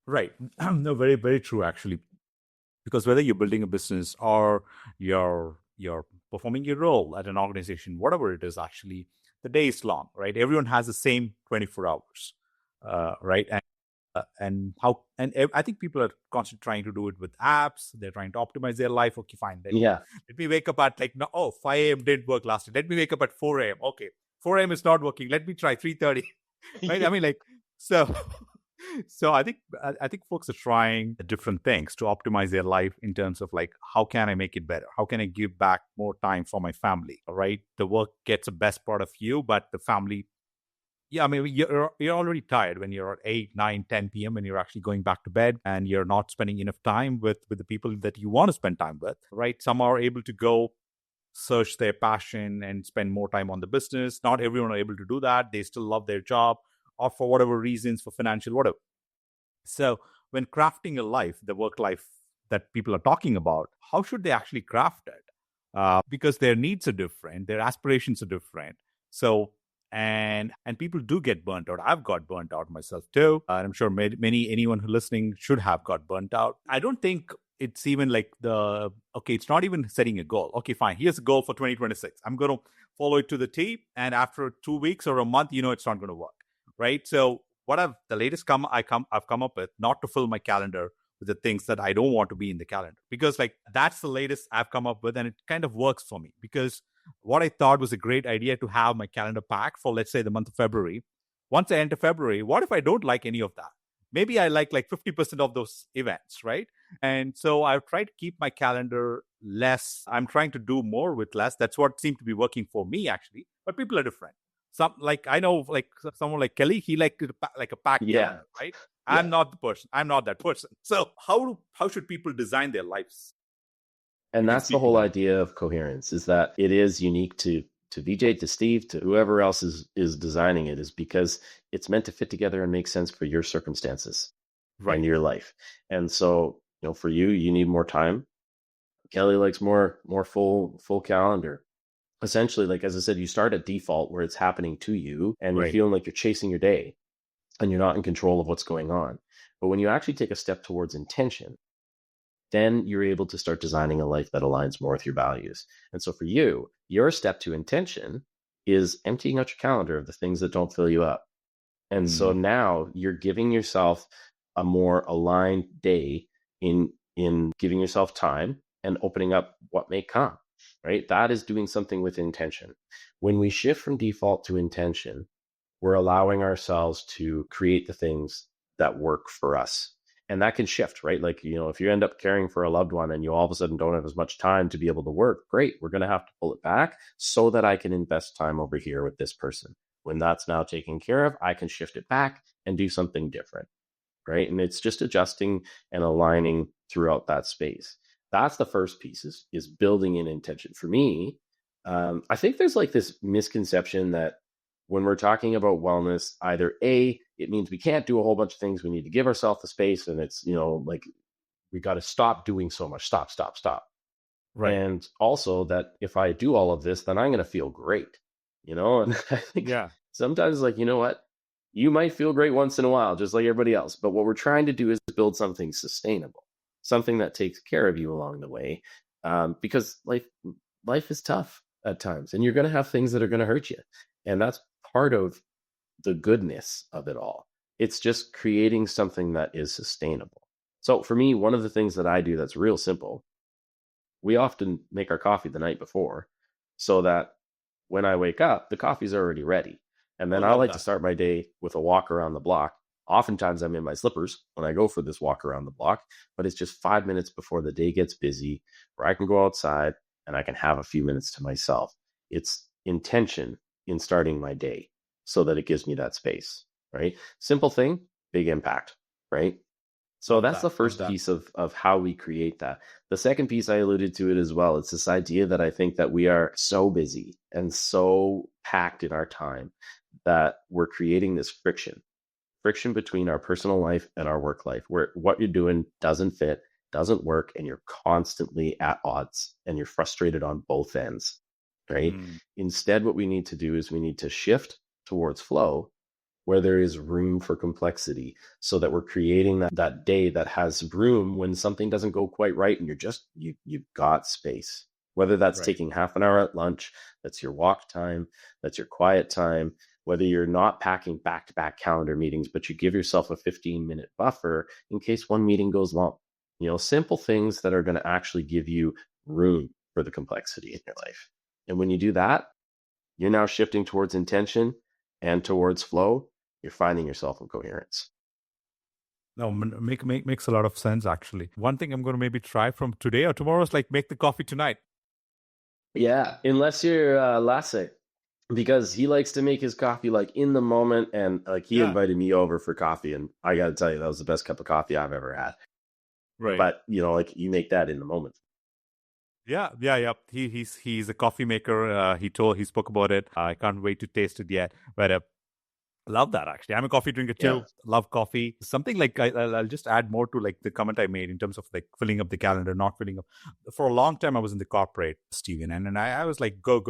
Right. No, very, very true, actually. Because whether you're building a business or you're performing your role at an organization, whatever it is, actually, the day is long, right? Everyone has the same 24 hours, right? And I think people are constantly trying to do it with apps. They're trying to optimize their life. Okay, fine. Let me wake up at 5 a.m. didn't work last night. Let me wake up at 4 a.m. Okay, 4 a.m. is not working. Let me try 3:30. Right? I mean, so I think folks are trying different things to optimize their life in terms of how can I make it better? How can I give back more time for my family? Right? The work gets the best part of you, but the family. Yeah, I mean, you're already tired when you're at 8, 9, 10 p.m. when you're actually going back to bed and you're not spending enough time with the people that you want to spend time with, right? Some are able to go search their passion and spend more time on the business. Not everyone are able to do that. They still love their job, or for whatever reasons, for financial, whatever. So when crafting a life, the work life that people are talking about, how should they actually craft it? Because their needs are different, their aspirations are different. So and people do get burnt out. I've got burnt out myself too. And I'm sure anyone who listening should have got burnt out. I don't think it's even it's not even setting a goal. Okay, fine. Here's a goal for 2026. I'm going to follow it to the T. And after 2 weeks or a month, it's not going to work. Right. So I've come up with, not to fill my calendar with the things that I don't want to be in the calendar, because that's the latest I've come up with. And it kind of works for me, because what I thought was a great idea to have my calendar packed for, let's say, the month of February. Once I enter February, what if I don't like any of that? Maybe I like 50% of those events, right? And so I've tried to keep my calendar less. I'm trying to do more with less. That's what seemed to be working for me, actually. But people are different. Some I know someone like Kelly, he liked a packed calendar, right? Yeah. I'm not the person. I'm not that person. So how should people design their lives? And that's the whole idea of coherence, is that it is unique to Vijay, to Steve, to whoever else is designing it, is because it's meant to fit together and make sense for your circumstances and your life. And so, for you need more time. Kelly likes more full calendar. Essentially, as I said, you start at default where it's happening to you, and you're feeling like you're chasing your day and you're not in control of what's going on. But when you actually take a step towards intention, then you're able to start designing a life that aligns more with your values. And so for you, your step to intention is emptying out your calendar of the things that don't fill you up. And so now you're giving yourself a more aligned day in giving yourself time and opening up what may come, right? That is doing something with intention. When we shift from default to intention, we're allowing ourselves to create the things that work for us. And that can shift, right? Like, if you end up caring for a loved one and you all of a sudden don't have as much time to be able to work, great. We're going to have to pull it back so that I can invest time over here with this person. When that's now taken care of, I can shift it back and do something different, right? And it's just adjusting and aligning throughout that space. That's the first piece is building in intention. For me, I think there's like this misconception that when we're talking about wellness, either A, it means we can't do a whole bunch of things. We need to give ourselves the space, and it's, like we got to stop doing so much. Stop. Right. And also that if I do all of this, then I'm going to feel great, and I think sometimes, like, you know what? You might feel great once in a while, just like everybody else. But what we're trying to do is build something sustainable, something that takes care of you along the way. Because life is tough at times, and you're going to have things that are going to hurt you. And that's part of the goodness of it all. It's just creating something that is sustainable. So for me, one of the things that I do that's real simple, we often make our coffee the night before so that when I wake up, the coffee's already ready. And then I like to start my day with a walk around the block. Oftentimes I'm in my slippers when I go for this walk around the block, but it's just 5 minutes before the day gets busy where I can go outside and I can have a few minutes to myself. It's intention in starting my day so that it gives me that space, right? Simple thing, big impact, right? So that's the first piece of how we create that. The second piece, I alluded to it as well. It's this idea that I think that we are so busy and so packed in our time that we're creating this friction between our personal life and our work life, where what you're doing doesn't fit, doesn't work, and you're constantly at odds and you're frustrated on both ends, right? Instead, what we need to do is we need to shift towards flow, where there is room for complexity, so that we're creating that day that has room when something doesn't go quite right, and you've got space. Whether that's taking half an hour at lunch, that's your walk time, that's your quiet time, whether you're not packing back-to-back calendar meetings, but you give yourself a 15-minute buffer in case one meeting goes long. Simple things that are going to actually give you room for the complexity in your life. And when you do that, you're now shifting towards intention and towards flow. You're finding yourself in coherence. No, makes a lot of sense, actually. One thing I'm going to maybe try from today or tomorrow is like make the coffee tonight. Yeah, unless you're Lasse, because he likes to make his coffee like in the moment, and like he invited me over for coffee, and I got to tell you, that was the best cup of coffee I've ever had. Right. But like you make that in the moment. Yeah. He's a coffee maker. He spoke about it. I can't wait to taste it yet. But love that, actually. I'm a coffee drinker too. Yeah. Love coffee. Something like I'll just add more to like the comment I made in terms of like filling up the calendar, not filling up. For a long time, I was in the corporate, Steven, and I was like, go,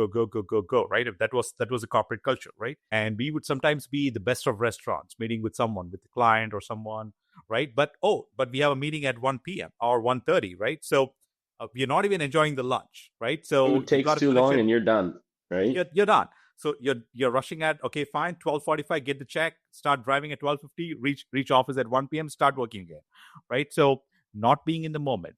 right? That was a corporate culture, right? And we would sometimes be the best of restaurants, meeting with someone, with the client or someone, right? But we have a meeting at 1 p.m. or 1:30, right? So we're not even enjoying the lunch, right? So food takes too long and you're done, right? You're done. So you're rushing at, okay, fine, 12:45, get the check, start driving at 12:50, reach office at 1 p.m., start working again, right? So not being in the moment,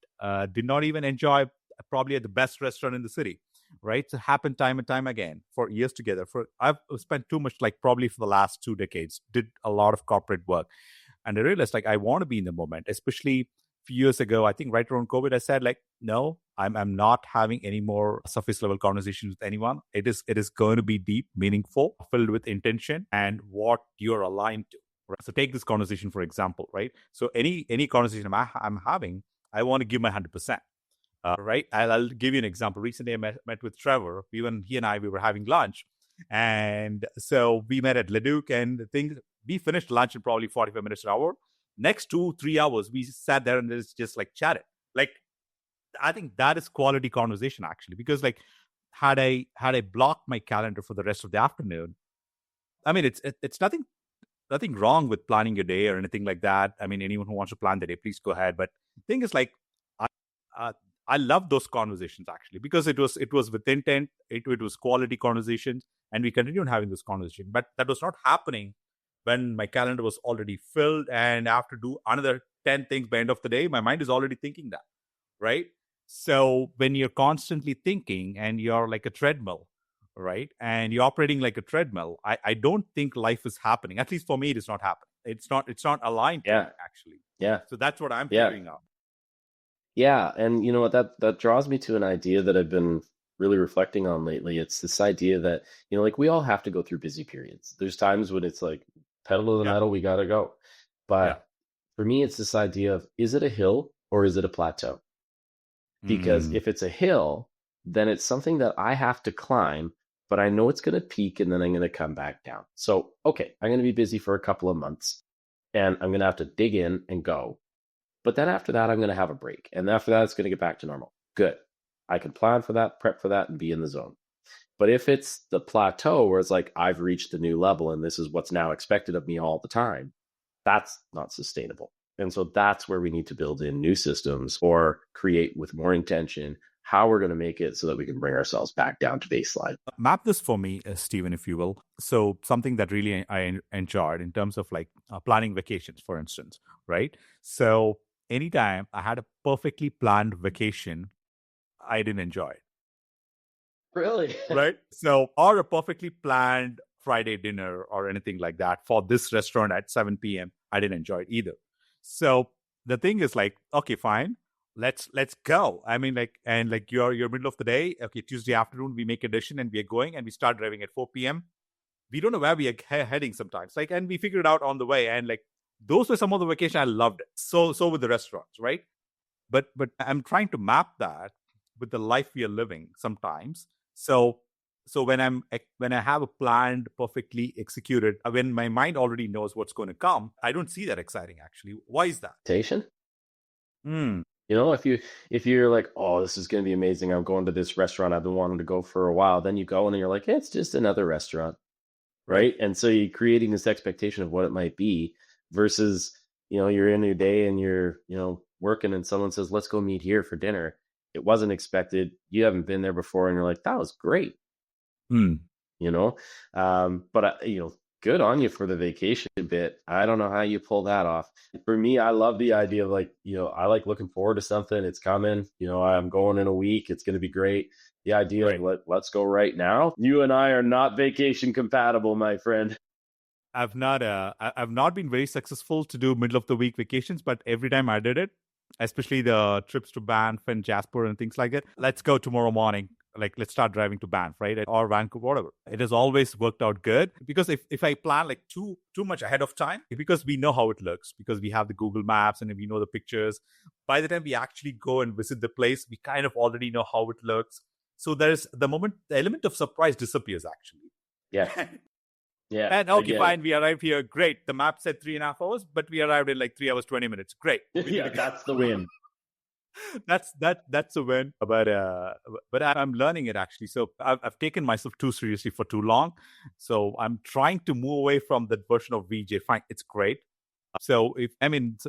did not even enjoy probably at the best restaurant in the city, right? So happened time and time again for years together. I've spent too much, like probably for the last 2 decades, did a lot of corporate work. And I realized like I want to be in the moment, especially few years ago, I think right around COVID, I said like, no, I'm not having any more surface level conversations with anyone. It is going to be deep, meaningful, filled with intention and what you're aligned to. Right? So take this conversation, for example, right? So any conversation I'm having, I want to give my 100%. Right? I'll give you an example. Recently, I met with Trevor. He and I, we were having lunch. And so we met at Leduc, and we finished lunch in probably 45 minutes, an hour. Next 2-3 hours, we sat there and just like chatted. Like, I think that is quality conversation, actually, because like had I blocked my calendar for the rest of the afternoon, I mean, it's nothing wrong with planning your day or anything like that. I mean, anyone who wants to plan the day, please go ahead. But the thing is, like, I love those conversations actually, because it was with intent, it was quality conversations, and we continued having this conversation. But that was not happening when my calendar was already filled, and I have to do another 10 things by end of the day. My mind is already thinking that, right? So when you're constantly thinking and you're like a treadmill, right, and you're operating like a treadmill, I don't think life is happening. At least for me, it is not happening. It's not aligned to me Yeah. actually. Yeah. So that's what I'm Yeah. figuring out. Yeah. And you know what, that draws me to an idea that I've been really reflecting on lately. It's this idea that, like we all have to go through busy periods. There's times when it's like pedal to the Yeah. metal, we gotta go. Yeah. But for me, it's this idea of, is it a hill or is it a plateau? Because Mm, if it's a hill, then it's something that I have to climb, but I know it's going to peak and then I'm going to come back down. So, okay, I'm going to be busy for a couple of months and I'm going to have to dig in and go. But then after that, I'm going to have a break. And after that, it's going to get back to normal. Good. I can plan for that, prep for that, and be in the zone. But if it's the plateau where it's like, I've reached a new level and this is what's now expected of me all the time, that's not sustainable. And so that's where we need to build in new systems or create with more intention how we're going to make it so that we can bring ourselves back down to baseline. map this for me, Stephen, if you will. So something that really I enjoyed in terms of like planning vacations, for instance, right? So anytime I had a perfectly planned vacation, I didn't enjoy it. Really? Right? So, or a perfectly planned Friday dinner or anything like that for this restaurant at 7 p.m. I didn't enjoy it either. So the thing is like, okay, fine, let's go. I mean, like, and like you're middle of the day, okay, Tuesday afternoon, we make a decision and we are going and we start driving at 4 p.m. We don't know where we are heading sometimes. Like, and we figure it out on the way. And like those were some of the vacation I loved it. So with the restaurants, right? But I'm trying to map that with the life we are living sometimes. So when I have a planned, perfectly executed, when my mind already knows what's going to come, I don't see that exciting actually. Why is that? Temptation? Hmm. If you're like, oh, this is going to be amazing, I'm going to this restaurant I've been wanting to go for a while, then you go and you're like, it's just another restaurant, Right. right? And so you're creating this expectation of what it might be versus, you're in your day and you're, working and someone says, let's go meet here for dinner. It wasn't expected. You haven't been there before and you're like, that was great, Hmm. you know? But, good on you for the vacation bit. I don't know how you pull that off. For me, I love the idea of like, I like looking forward to something. It's coming, I'm going in a week. It's going to be great. The idea Right. of let's go right now. You and I are not vacation compatible, my friend. I've not been very successful to do middle of the week vacations, but every time I did it, especially the trips to Banff and Jasper and things like that, let's go tomorrow morning. Like let's start driving to Banff, right? Or Vancouver, whatever. It has always worked out good because if I plan like too much ahead of time, because we know how it looks, because we have the Google Maps and we know the pictures, by the time we actually go and visit the place, we kind of already know how it looks. So there's the element of surprise disappears actually. Yeah. Yeah. And okay, fine, we arrived here. Great. The map said 3.5 hours, but we arrived in like 3 hours, 20 minutes. Great. Yeah, that's the win. That's a win. But I'm learning it actually. So I've taken myself too seriously for too long. So I'm trying to move away from that version of VJ. Fine, it's great. So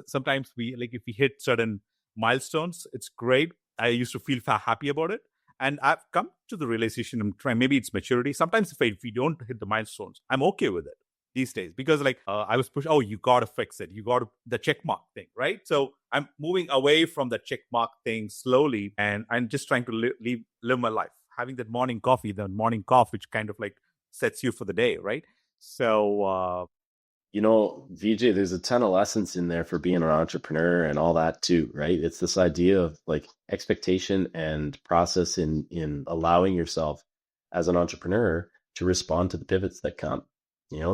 sometimes if we hit certain milestones, it's great. I used to feel happy about it. And I've come to the realization, I'm trying, maybe it's maturity. Sometimes if we don't hit the milestones, I'm okay with it these days because I was pushed, oh, you got to fix it. You got to, the check mark thing, right? So I'm moving away from the check mark thing slowly and I'm just trying to live my life, having that morning coffee, which kind of like sets you for the day, right? So, VJ, there's a ton of lessons in there for being an entrepreneur and all that too, right? It's this idea of like expectation and process in allowing yourself as an entrepreneur to respond to the pivots that come.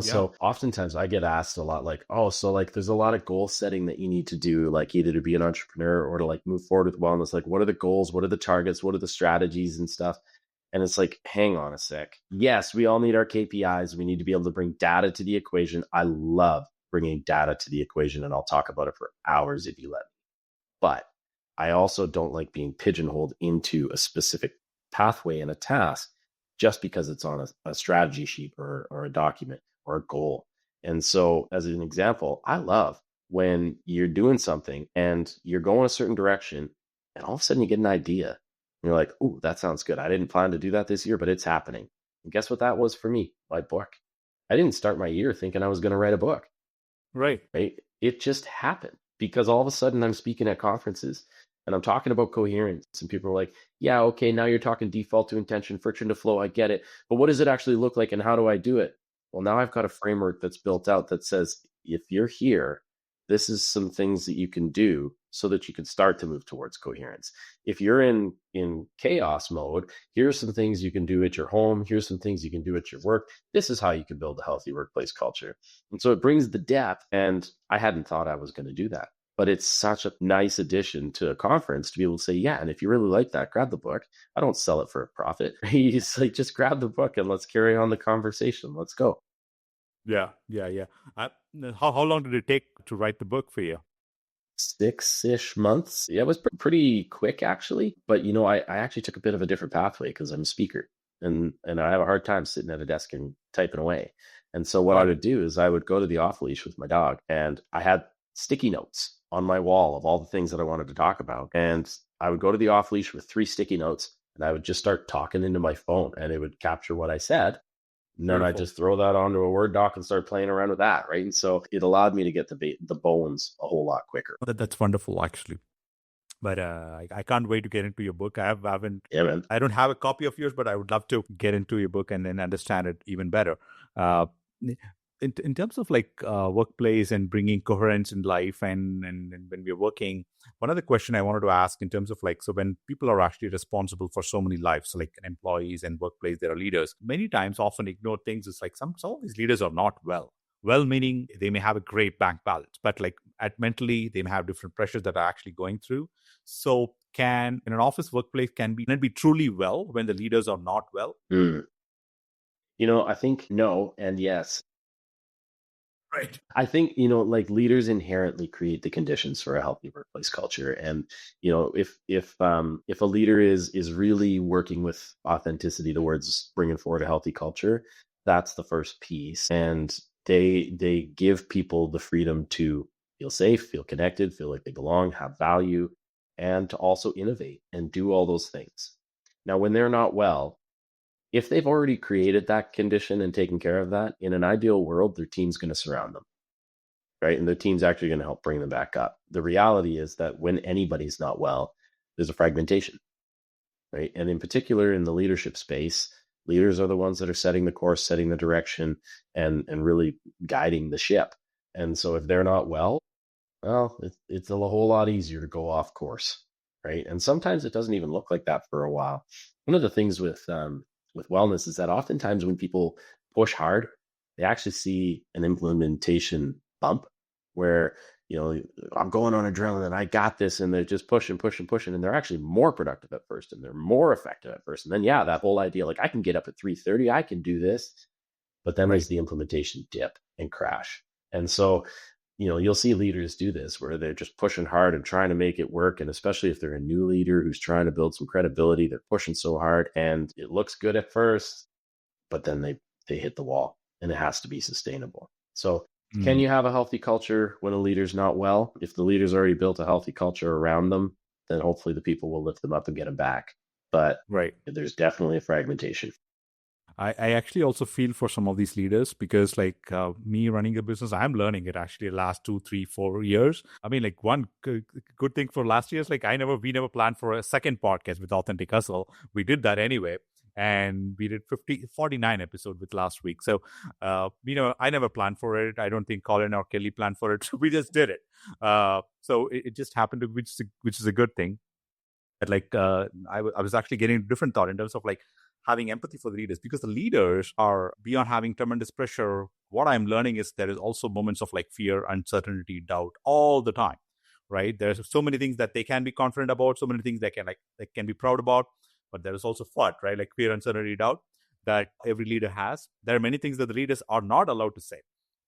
So oftentimes I get asked a lot like, oh, so like there's a lot of goal setting that you need to do, like either to be an entrepreneur or to like move forward with wellness. Like, what are the goals? What are the targets? What are the strategies and stuff? And it's like, hang on a sec. Yes, we all need our KPIs. We need to be able to bring data to the equation. I love bringing data to the equation, and I'll talk about it for hours if you let me. But I also don't like being pigeonholed into a specific pathway and a task just because it's on a strategy sheet or a document or a goal. And so, as an example, I love when you're doing something and you're going a certain direction And all of a sudden you get an idea. And you're like, "Ooh, that sounds good. I didn't plan to do that this year, but it's happening." And guess what that was for me? My book. I didn't start my year thinking I was going to write a book, Right. right? It just happened because all of a sudden I'm speaking at conferences and I'm talking about coherence, and people are like, "Yeah, okay, now you're talking default to intention, friction to flow. I get it. But what does it actually look like and how do I do it?" Well, now I've got a framework that's built out that says, if you're here, this is some things that you can do so that you can start to move towards coherence. If you're in chaos mode, here's some things you can do at your home. Here's some things you can do at your work. This is how you can build a healthy workplace culture. And so it brings the depth. And I hadn't thought I was going to do that. But it's such a nice addition to a conference to be able to say, yeah, and if you really like that, grab the book. I don't sell it for a profit. It's like, just grab the book and let's carry on the conversation. Let's go. Yeah. I, how long did it take to write the book for you? 6-ish months. Yeah, it was pretty quick actually. But I actually took a bit of a different pathway because I'm a speaker and I have a hard time sitting at a desk and typing away. And so what I Got it. would do is I would go to the off leash with my dog, and I had sticky notes on my wall of all the things that I wanted to talk about. And I would go to the off leash with 3 sticky notes, and I would just start talking into my phone and it would capture what I said. And then I Beautiful. just throw that onto a Word doc and start playing around with that, right? And so it allowed me to get the bones a whole lot quicker. That's wonderful, actually. But I can't wait to get into your book. I haven't. Yeah, man. I don't have a copy of yours, but I would love to get into your book and then understand it even better. Uh, in terms of like workplace and bringing coherence in life, and when we're working, one other question I wanted to ask in terms of like, so when people are actually responsible for so many lives, so like employees and workplace, there are leaders. Many times, often ignored things is like some of these leaders are not well meaning. They may have a great bank balance, but like at mentally they may have different pressures that are actually going through. So can in an office workplace can it be truly well when the leaders are not well? Mm. I think no and yes. Right. I think, like, leaders inherently create the conditions for a healthy workplace culture. And, if a leader is really working with authenticity towards bringing forward a healthy culture, that's the first piece. And they give people the freedom to feel safe, feel connected, feel like they belong, have value, and to also innovate and do all those things. Now, when they're not well, if they've already created that condition and taken care of that, in an ideal world, their team's going to surround them, right? And their team's actually going to help bring them back up. The reality is that when anybody's not well, there's a fragmentation, right? And in particular, in the leadership space, leaders are the ones that are setting the course, setting the direction, and really guiding the ship. And so if they're not well, it's a whole lot easier to go off course, right? And sometimes it doesn't even look like that for a while. One of the things with wellness is that oftentimes when people push hard, they actually see an implementation bump where, I'm going on adrenaline, I got this, and they're just pushing, and they're actually more productive at first, and they're more effective at first. And then, yeah, that whole idea, like, I can get up at 3:30, I can do this, but then Right. there's the implementation dip and crash. And so, you'll see leaders do this where they're just pushing hard and trying to make it work. And especially if they're a new leader who's trying to build some credibility, they're pushing so hard and it looks good at first, but then they hit the wall, and it has to be sustainable. So can Mm. you have a healthy culture when a leader's not well? If the leader's already built a healthy culture around them, then hopefully the people will lift them up and get them back. But Right. there's definitely a fragmentation. I actually also feel for some of these leaders because like me running a business, I'm learning it actually the last 2, 3, 4 years. I mean, like one good thing for last year is like we never planned for a second podcast with Authentic Hustle. We did that anyway. And we did 49 episode with last week. So, I never planned for it. I don't think Colin or Kelly planned for it. So we just did it. So it just happened to, which is a good thing. But like, I was actually getting a different thought in terms of like, having empathy for the leaders because the leaders are beyond having tremendous pressure. What I'm learning is there is also moments of like fear, uncertainty, doubt all the time, right? There's so many things that they can be confident about, so many things they can be proud about, but there is also FUD, right? Like fear, uncertainty, doubt that every leader has. There are many things that the leaders are not allowed to say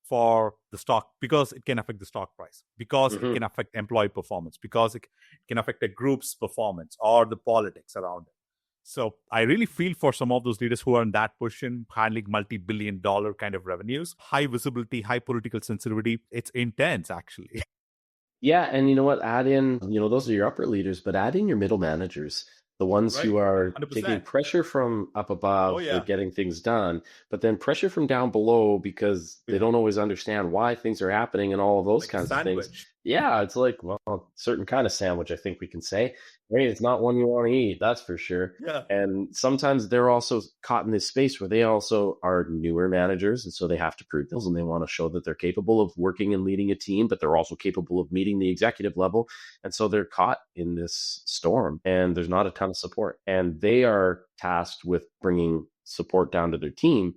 for the stock because it can affect the stock price, because it can affect employee performance, because it can affect a group's performance or the politics around it. So I really feel for some of those leaders who are in that position, handling multi-billion-dollar kind of revenues, high visibility, high political sensitivity. It's intense, actually. Yeah, and you know what? Add in, those are your upper leaders, but add in your middle managers, the ones who Right. are taking 100%. pressure from up Oh, above for yeah. getting things done, but then pressure from down below because they Yeah. don't always understand why things are happening and all of those Like a kinds of things. sandwich. Yeah, it's like, well, certain kind of sandwich, I think we can say. Right? It's not one you want to eat, that's for sure. Yeah. And sometimes they're also caught in this space where they also are newer managers. And so they have to prove themselves and they want to show that they're capable of working and leading a team, but they're also capable of meeting the executive level. And so they're caught in this storm and there's not a ton of support. And they are tasked with bringing support down to their team,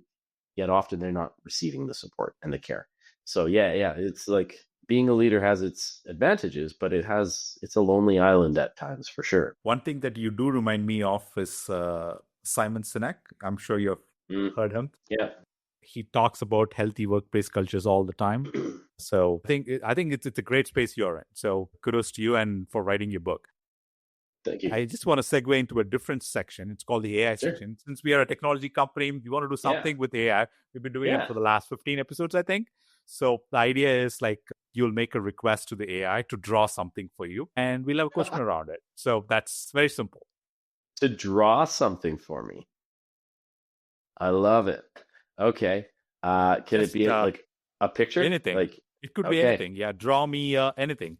yet often they're not receiving the support and the care. So yeah, it's like being a leader has its advantages, but it's a lonely island at times for sure. One thing that you do remind me of is Simon Sinek. I'm sure you've heard him. Yeah. He talks about healthy workplace cultures all the time. So I think it's a great space you're in. So kudos to you and for writing your book. Thank you. I just want to segue into a different section. It's called the AI section. Since we are a technology company, we want to do something with AI. We've been doing it for the last 15 episodes, I think. So the idea is like you'll make a request to the AI to draw something for you, and we'll have a question around it. So that's very simple. To draw something for me. I love it. Okay. Can it be like a picture? Anything. Like it could be anything. Yeah. Draw me anything.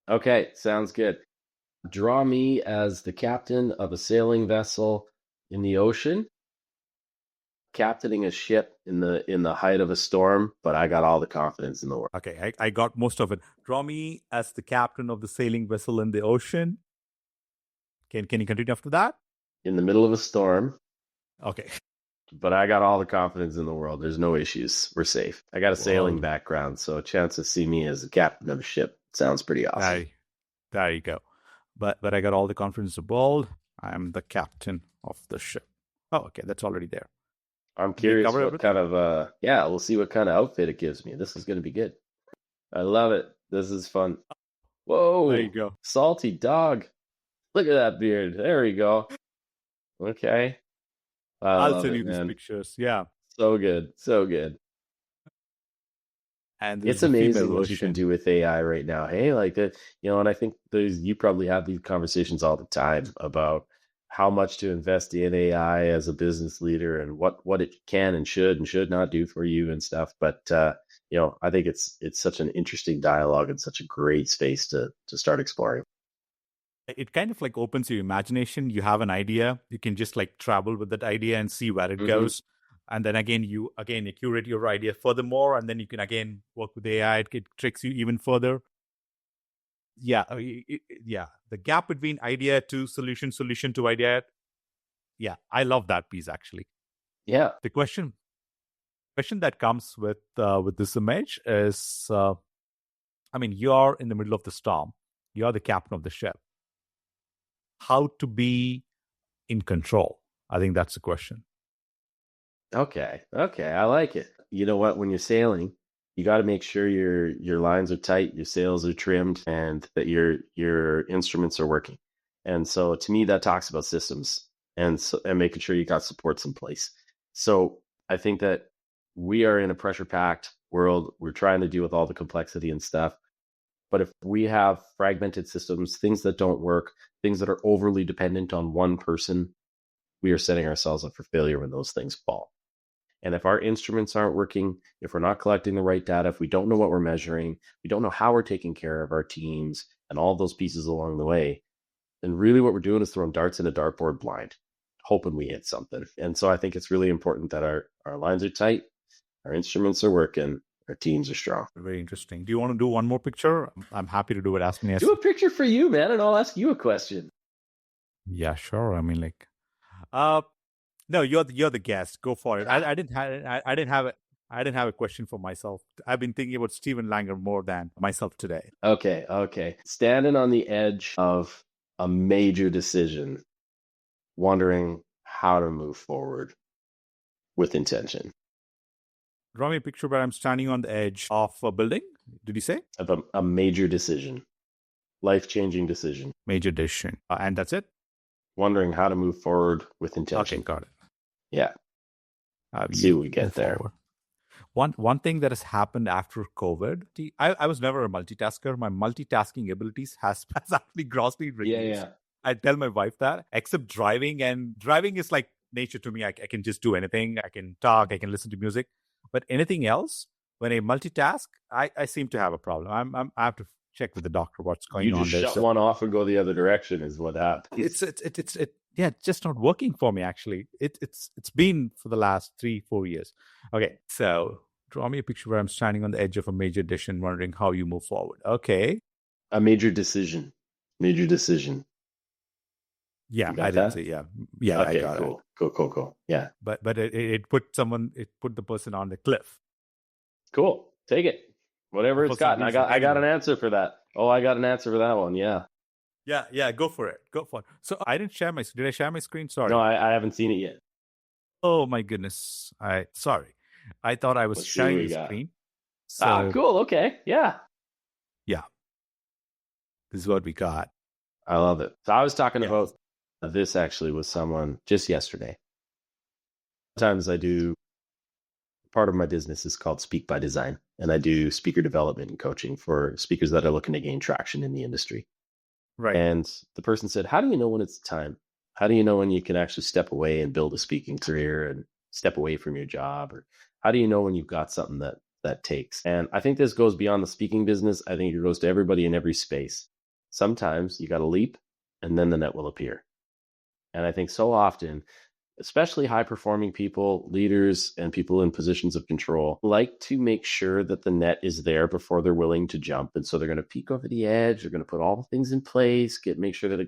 Okay. Sounds good. Draw me as the captain of a sailing vessel in the ocean, captaining a ship in the height of a storm, but I got all the confidence in the world. Okay, I got most of it. Draw me as the captain of the sailing vessel in the ocean. Can you continue after that? In the middle of a storm. Okay. But I got all the confidence in the world. There's no issues. We're safe. I got a sailing background, so a chance to see me as the captain of a ship sounds pretty awesome. There you go. But I got all the confidence in the world. I'm the captain of the ship. Oh, okay, that's already there. I'm curious what kind of we'll see what kind of outfit it gives me. This is going to be good. I love it. This is fun. Whoa. There you go. Salty dog. Look at that beard. There we go. Okay. I'll send you these pictures. Yeah. So good. So good. And it's amazing what you can do with AI right now. Hey, like that, and I think you probably have these conversations all the time about how much to invest in AI as a business leader and what it can and should not do for you and stuff. But I think it's such an interesting dialogue and such a great space to start exploring. It kind of like opens your imagination. You have an idea, you can just like travel with that idea and see where it goes. And then you curate your idea furthermore, and then you can again work with AI. It tricks you even further. Yeah, the gap between idea to solution to idea. Yeah, I love that piece actually. Yeah. The question that comes with this image is, you're in the middle of the storm. You're the captain of the ship. How to be in control? I think that's the question. Okay, I like it. You know what? When you're sailing, you got to make sure your lines are tight, your sails are trimmed, and that your instruments are working. And so, to me, that talks about systems and making sure you got supports in place. So I think that we are in a pressure-packed world. We're trying to deal with all the complexity and stuff. But if we have fragmented systems, things that don't work, things that are overly dependent on one person, we are setting ourselves up for failure when those things fall. And if our instruments aren't working, if we're not collecting the right data, if we don't know what we're measuring, we don't know how we're taking care of our teams and all those pieces along the way, then really what we're doing is throwing darts in a dartboard blind, hoping we hit something. And so I think it's really important that our lines are tight, our instruments are working, our teams are strong. Very interesting. Do you want to do one more picture? I'm happy to do it. Ask me. Do a picture for you, man, and I'll ask you a question. Yeah, sure. No, you're the guest. Go for it. I didn't have a question for myself. I've been thinking about Stephen Langer more than myself today. Okay. Standing on the edge of a major decision, wondering how to move forward with intention. Draw me a picture where I'm standing on the edge of a building. Did you say? Of a major decision, life-changing decision. Major decision. And that's it? Wondering how to move forward with intention. Okay, got it. Yeah. See what we get there. Forward. One thing that has happened after COVID, I was never a multitasker. My multitasking abilities has actually grossly Yeah, reduced. yeah. I tell my wife that, except driving, and driving is like nature to me. I can just do anything. I can talk. I can listen to music. But anything else, when I multitask, I seem to have a problem. I have to check with the doctor what's You going just on there. shut So one off and go the other direction is what happens. yeah, it's just not working for me actually. It's been for the last 3-4 years. Okay, so draw me a picture where I'm standing on the edge of a major decision, wondering how you move forward. Okay, A major decision. Major decision. yeah, You I got didn't that? say yeah, I Okay, got it. cool. Cool. Yeah. But it put the person on the cliff Cool. Take it. Whatever for it's some got. And reason. I got Anyway, an answer for that. Oh, I got an answer for that one. Yeah. yeah, go for it, So I didn't share my. Did I share my screen? No, Sorry. I haven't seen it yet. Oh my goodness, I sorry. I thought I was Let's see what sharing we the got. screen. Ah, So cool. Okay. Yeah. yeah, this is what we got. I love it. So I was talking Yeah. about this actually with someone just yesterday. Sometimes I do part of my business is called Speak by Design, and I do speaker development and coaching for speakers that are looking to gain traction in the industry. Right. And the person said, how do you know when it's time? How do you know when you can actually step away and build a speaking career and step away from your job? Or how do you know when you've got something that takes? And I think this goes beyond the speaking business. I think it goes to everybody in every space. Sometimes you got to leap and then the net will appear. And I think so often, especially high performing people, leaders, and people in positions of control like to make sure that the net is there before they're willing to jump. And so they're going to peek over the edge. They're going to put all the things in place, make sure that,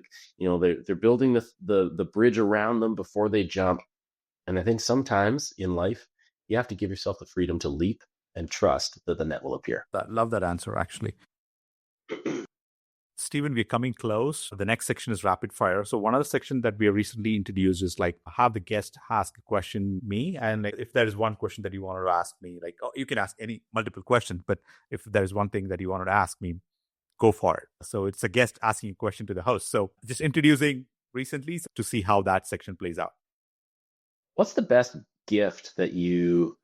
they're building the bridge around them before they jump. And I think sometimes in life, you have to give yourself the freedom to leap and trust that the net will appear. I love that answer, actually. Stephen, we're coming close. The next section is rapid fire. So one of the sections that we have recently introduced is like have the guest ask a question me. And if there is one question that you wanted to ask me, like you can ask any multiple questions, but if there is one thing that you wanted to ask me, go for it. So it's a guest asking a question to the host. So just introducing recently to see how that section plays out. What's the best gift that you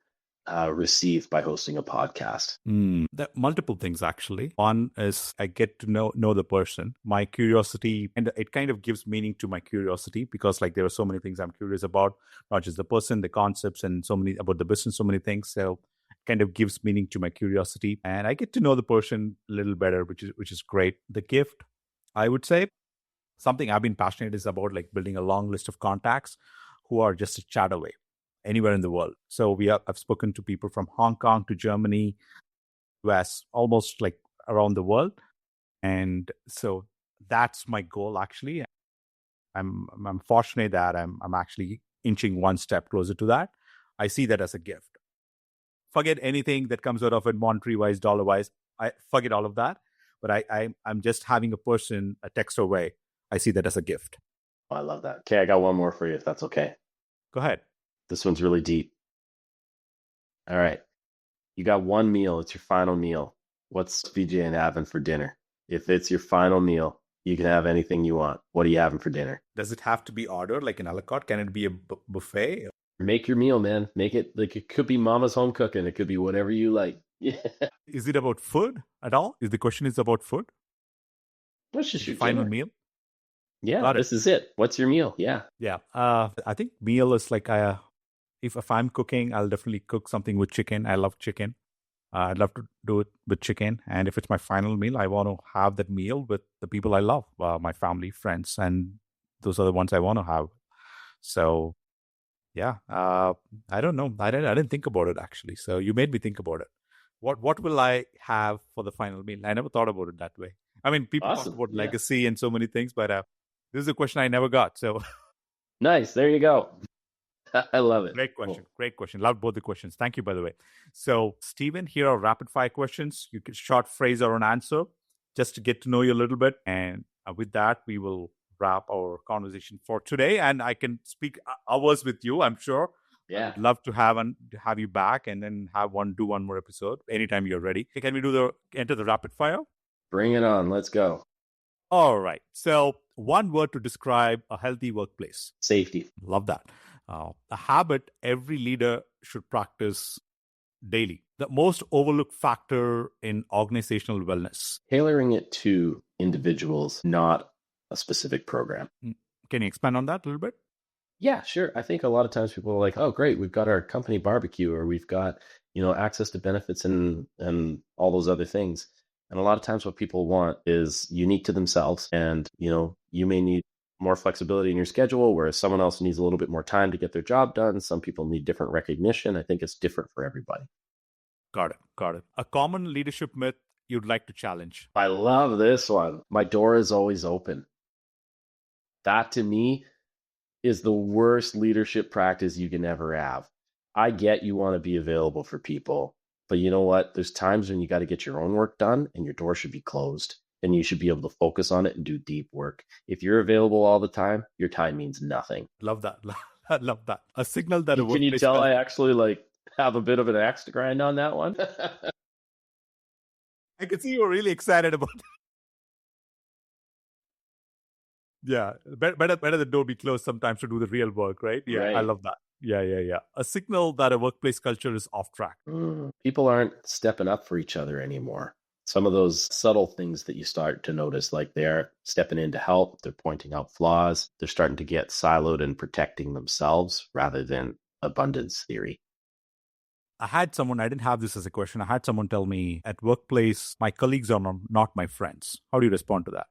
received by hosting a podcast? There are multiple things, actually. One is I get to know the person, my curiosity, and it kind of gives meaning to my curiosity because like there are so many things I'm curious about, not just the person, the concepts, and so many about the business, so many things. So it kind of gives meaning to my curiosity, and I get to know the person a little better, which is great. The gift, I would say, something I've been passionate is about like building a long list of contacts who are just a chat away anywhere in the world. So I've spoken to people from Hong Kong to Germany, US, almost like around the world. And so that's my goal actually. I'm fortunate that I'm actually inching one step closer to that. I see that as a gift. Forget anything that comes out of it monetary wise, dollar wise. I forget all of that. But I'm just having a person a text away. I see that as a gift. Oh, I love that. Okay, I got one more for you if that's okay. Go ahead. This one's really deep. All right. You got one meal. It's your final meal. What's Vijayan having for dinner? If it's your final meal, you can have anything you want. What are you having for dinner? Does it have to be ordered like an a la carte? Can it be a buffet? Make your meal, man. Make it like it could be mama's home cooking. It could be whatever you like. Yeah. Is it about food at all? Is the question is about food? Let's just The your final dinner. meal? Yeah, this is it. What's your meal? Yeah. Yeah. I think meal is like if I'm cooking, I'll definitely cook something with chicken. I love chicken. I'd love to do it with chicken. And if it's my final meal, I want to have that meal with the people I love, my family, friends, and those are the ones I want to have. So, yeah, I don't know. I didn't think about it actually. So you made me think about it. What will I have for the final meal? I never thought about it that way. I mean, people talk about legacy and so many things, but this is a question I never got. So nice. There you go. I love it. Great question. Cool. Great question. Love both the questions. Thank you, by the way. So, Stephen, here are rapid fire questions. You can short phrase or an answer just to get to know you a little bit. And with that, we will wrap our conversation for today. And I can speak hours with you, I'm sure. Yeah. I'd love to have you back and then do one more episode anytime you're ready. Can we enter the rapid fire? Bring it on. Let's go. All right. So, one word to describe a healthy workplace. Safety. Love that. A habit every leader should practice. daily? The most overlooked factor in organizational wellness. Tailoring it to individuals, not a specific program. Can you expand on that a little bit? Yeah, sure. I think a lot of times people are like, "Oh, great, we've got our company barbecue, or we've got, access to benefits and all those other things." And a lot of times what people want is unique to themselves. And, you may need more flexibility in your schedule, whereas someone else needs a little bit more time to get their job done. Some people need different recognition. I think it's different for everybody. Got it. Got it. A common leadership myth you'd like to challenge. I love this one. My door is always open. That to me is the worst leadership practice you can ever have. I get you want to be available for people, but you know what? There's times when you got to get your own work done and your door should be closed and you should be able to focus on it and do deep work. If you're available all the time, your time means nothing. Love that. I love that. A signal that Can you tell I actually have a bit of an axe to grind on that one? I can see you're really excited about that. Yeah, better the door be closed sometimes to do the real work, right? Yeah, right. I love that. Yeah. A signal that a workplace culture is off track. People aren't stepping up for each other anymore. Some of those subtle things that you start to notice, like they're stepping in to help, they're pointing out flaws, they're starting to get siloed and protecting themselves rather than abundance theory. I didn't have this as a question. I had someone tell me at workplace, my colleagues are not my friends. How do you respond to that?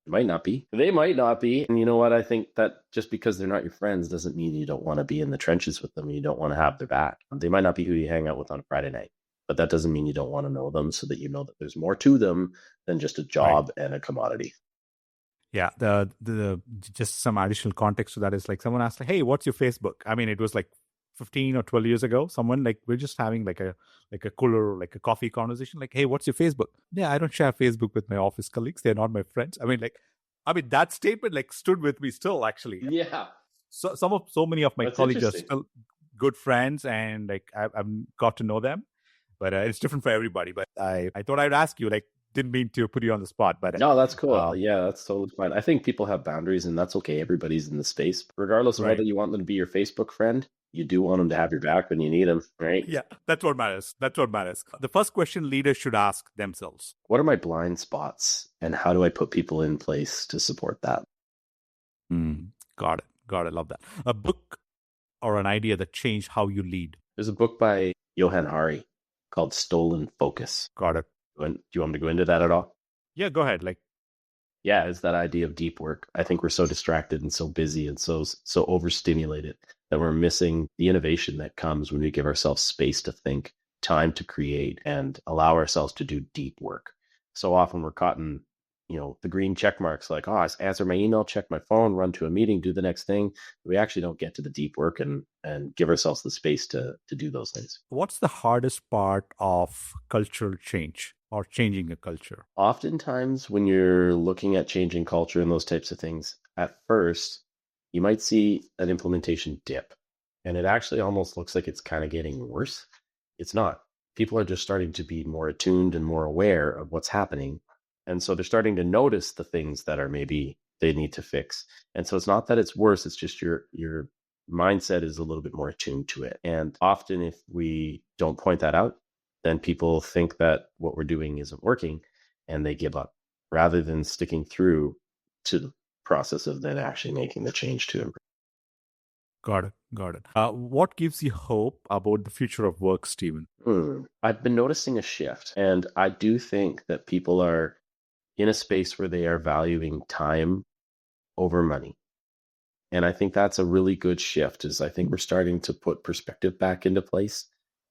Might not be. They might not be. And you know what? I think that just because they're not your friends doesn't mean you don't want to be in the trenches with them. You don't want to have their back. They might not be who you hang out with on a Friday night, but that doesn't mean you don't want to know them so that you know that there's more to them than just a job and a commodity. Yeah. The just some additional context to that is like someone asked, hey, what's your Facebook? I mean, it was like 15 or 12 years ago, someone we're just having a cooler, a coffee conversation. Like, hey, what's your Facebook? Yeah, I don't share Facebook with my office colleagues. They're not my friends. I mean, that statement stood with me still, actually. Yeah. So many of my colleagues are still good friends, and I've got to know them, but it's different for everybody. But I thought I'd ask you, didn't mean to put you on the spot, but no, that's cool. Yeah, that's totally fine. I think people have boundaries, and that's okay. Everybody's in the space, regardless of whether you want them to be your Facebook friend. You do want them to have your back when you need them, right? Yeah, that's what matters. The first question leaders should ask themselves: what are my blind spots, and how do I put people in place to support that? Got it. Love that. A book or an idea that changed how you lead. There's a book by Johan Hari called Stolen Focus. Got it. Do you want me to go into that at all? Yeah, go ahead. Yeah, it's that idea of deep work. I think we're so distracted and so busy and so overstimulated that we're missing the innovation that comes when we give ourselves space to think, time to create, and allow ourselves to do deep work. So often we're caught in, the green check marks, like, I answer my email, check my phone, run to a meeting, do the next thing. We actually don't get to the deep work and give ourselves the space to do those things. What's the hardest part of cultural change or changing a culture? Oftentimes when you're looking at changing culture and those types of things, at first, you might see an implementation dip, and it actually almost looks like it's kind of getting worse. It's not. People are just starting to be more attuned and more aware of what's happening. And so they're starting to notice the things that are maybe they need to fix. And so it's not that it's worse. It's just your mindset is a little bit more attuned to it. And often if we don't point that out, then people think that what we're doing isn't working and they give up rather than sticking through to the process of then actually making the change to improve. Got it. What gives you hope about the future of work, Stephen? I've been noticing a shift, and I do think that people are in a space where they are valuing time over money. And I think that's a really good shift, is I think we're starting to put perspective back into place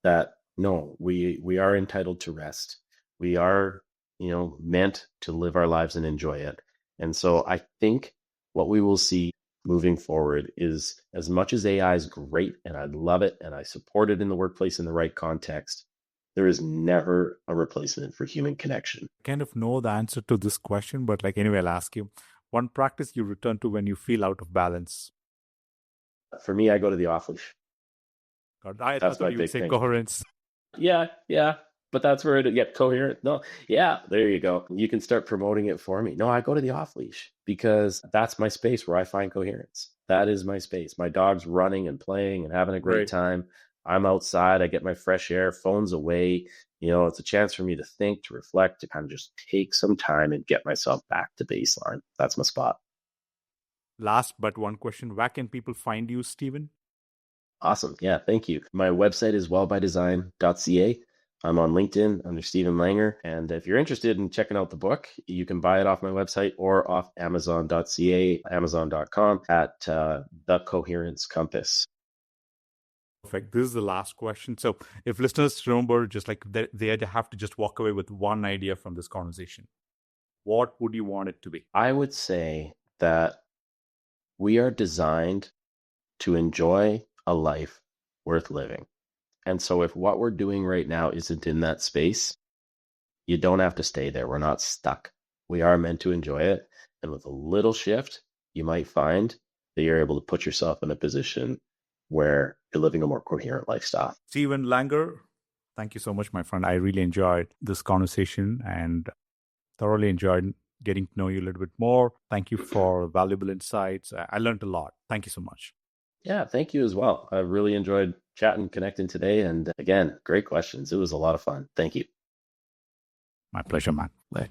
that no, we are entitled to rest. We are, meant to live our lives and enjoy it. And so I think what we will see moving forward is, as much as AI is great and I love it and I support it in the workplace in the right context, there is never a replacement for human connection. I kind of know the answer to this question, but anyway, I'll ask you. One practice you return to when you feel out of balance? For me, I go to the off leash. I thought you would say coherence. Yeah. But that's where coherent. No, yeah, there you go. You can start promoting it for me. No, I go to the off leash because that's my space where I find coherence. That is my space. My dog's running and playing and having a great time. I'm outside, I get my fresh air, phone's away. It's a chance for me to think, to reflect, to kind of just take some time and get myself back to baseline. That's my spot. Last but one question, where can people find you, Stephen? Awesome. Yeah, thank you. My website is wellbydesign.ca. I'm on LinkedIn under Stephen Langer. And if you're interested in checking out the book, you can buy it off my website or off amazon.ca, amazon.com at the Coherence Compass. Perfect. This is the last question. So if listeners remember, just like they have to just walk away with one idea from this conversation, what would you want it to be? I would say that we are designed to enjoy a life worth living. And so if what we're doing right now isn't in that space, you don't have to stay there. We're not stuck. We are meant to enjoy it. And with a little shift, you might find that you're able to put yourself in a position where you're living a more coherent lifestyle. Stephen Langer, thank you so much, my friend. I really enjoyed this conversation and thoroughly enjoyed getting to know you a little bit more. Thank you for valuable insights. I learned a lot. Thank you so much. Yeah, thank you as well. I really enjoyed chatting, connecting today. And again, great questions. It was a lot of fun. Thank you. My pleasure, man. Bye.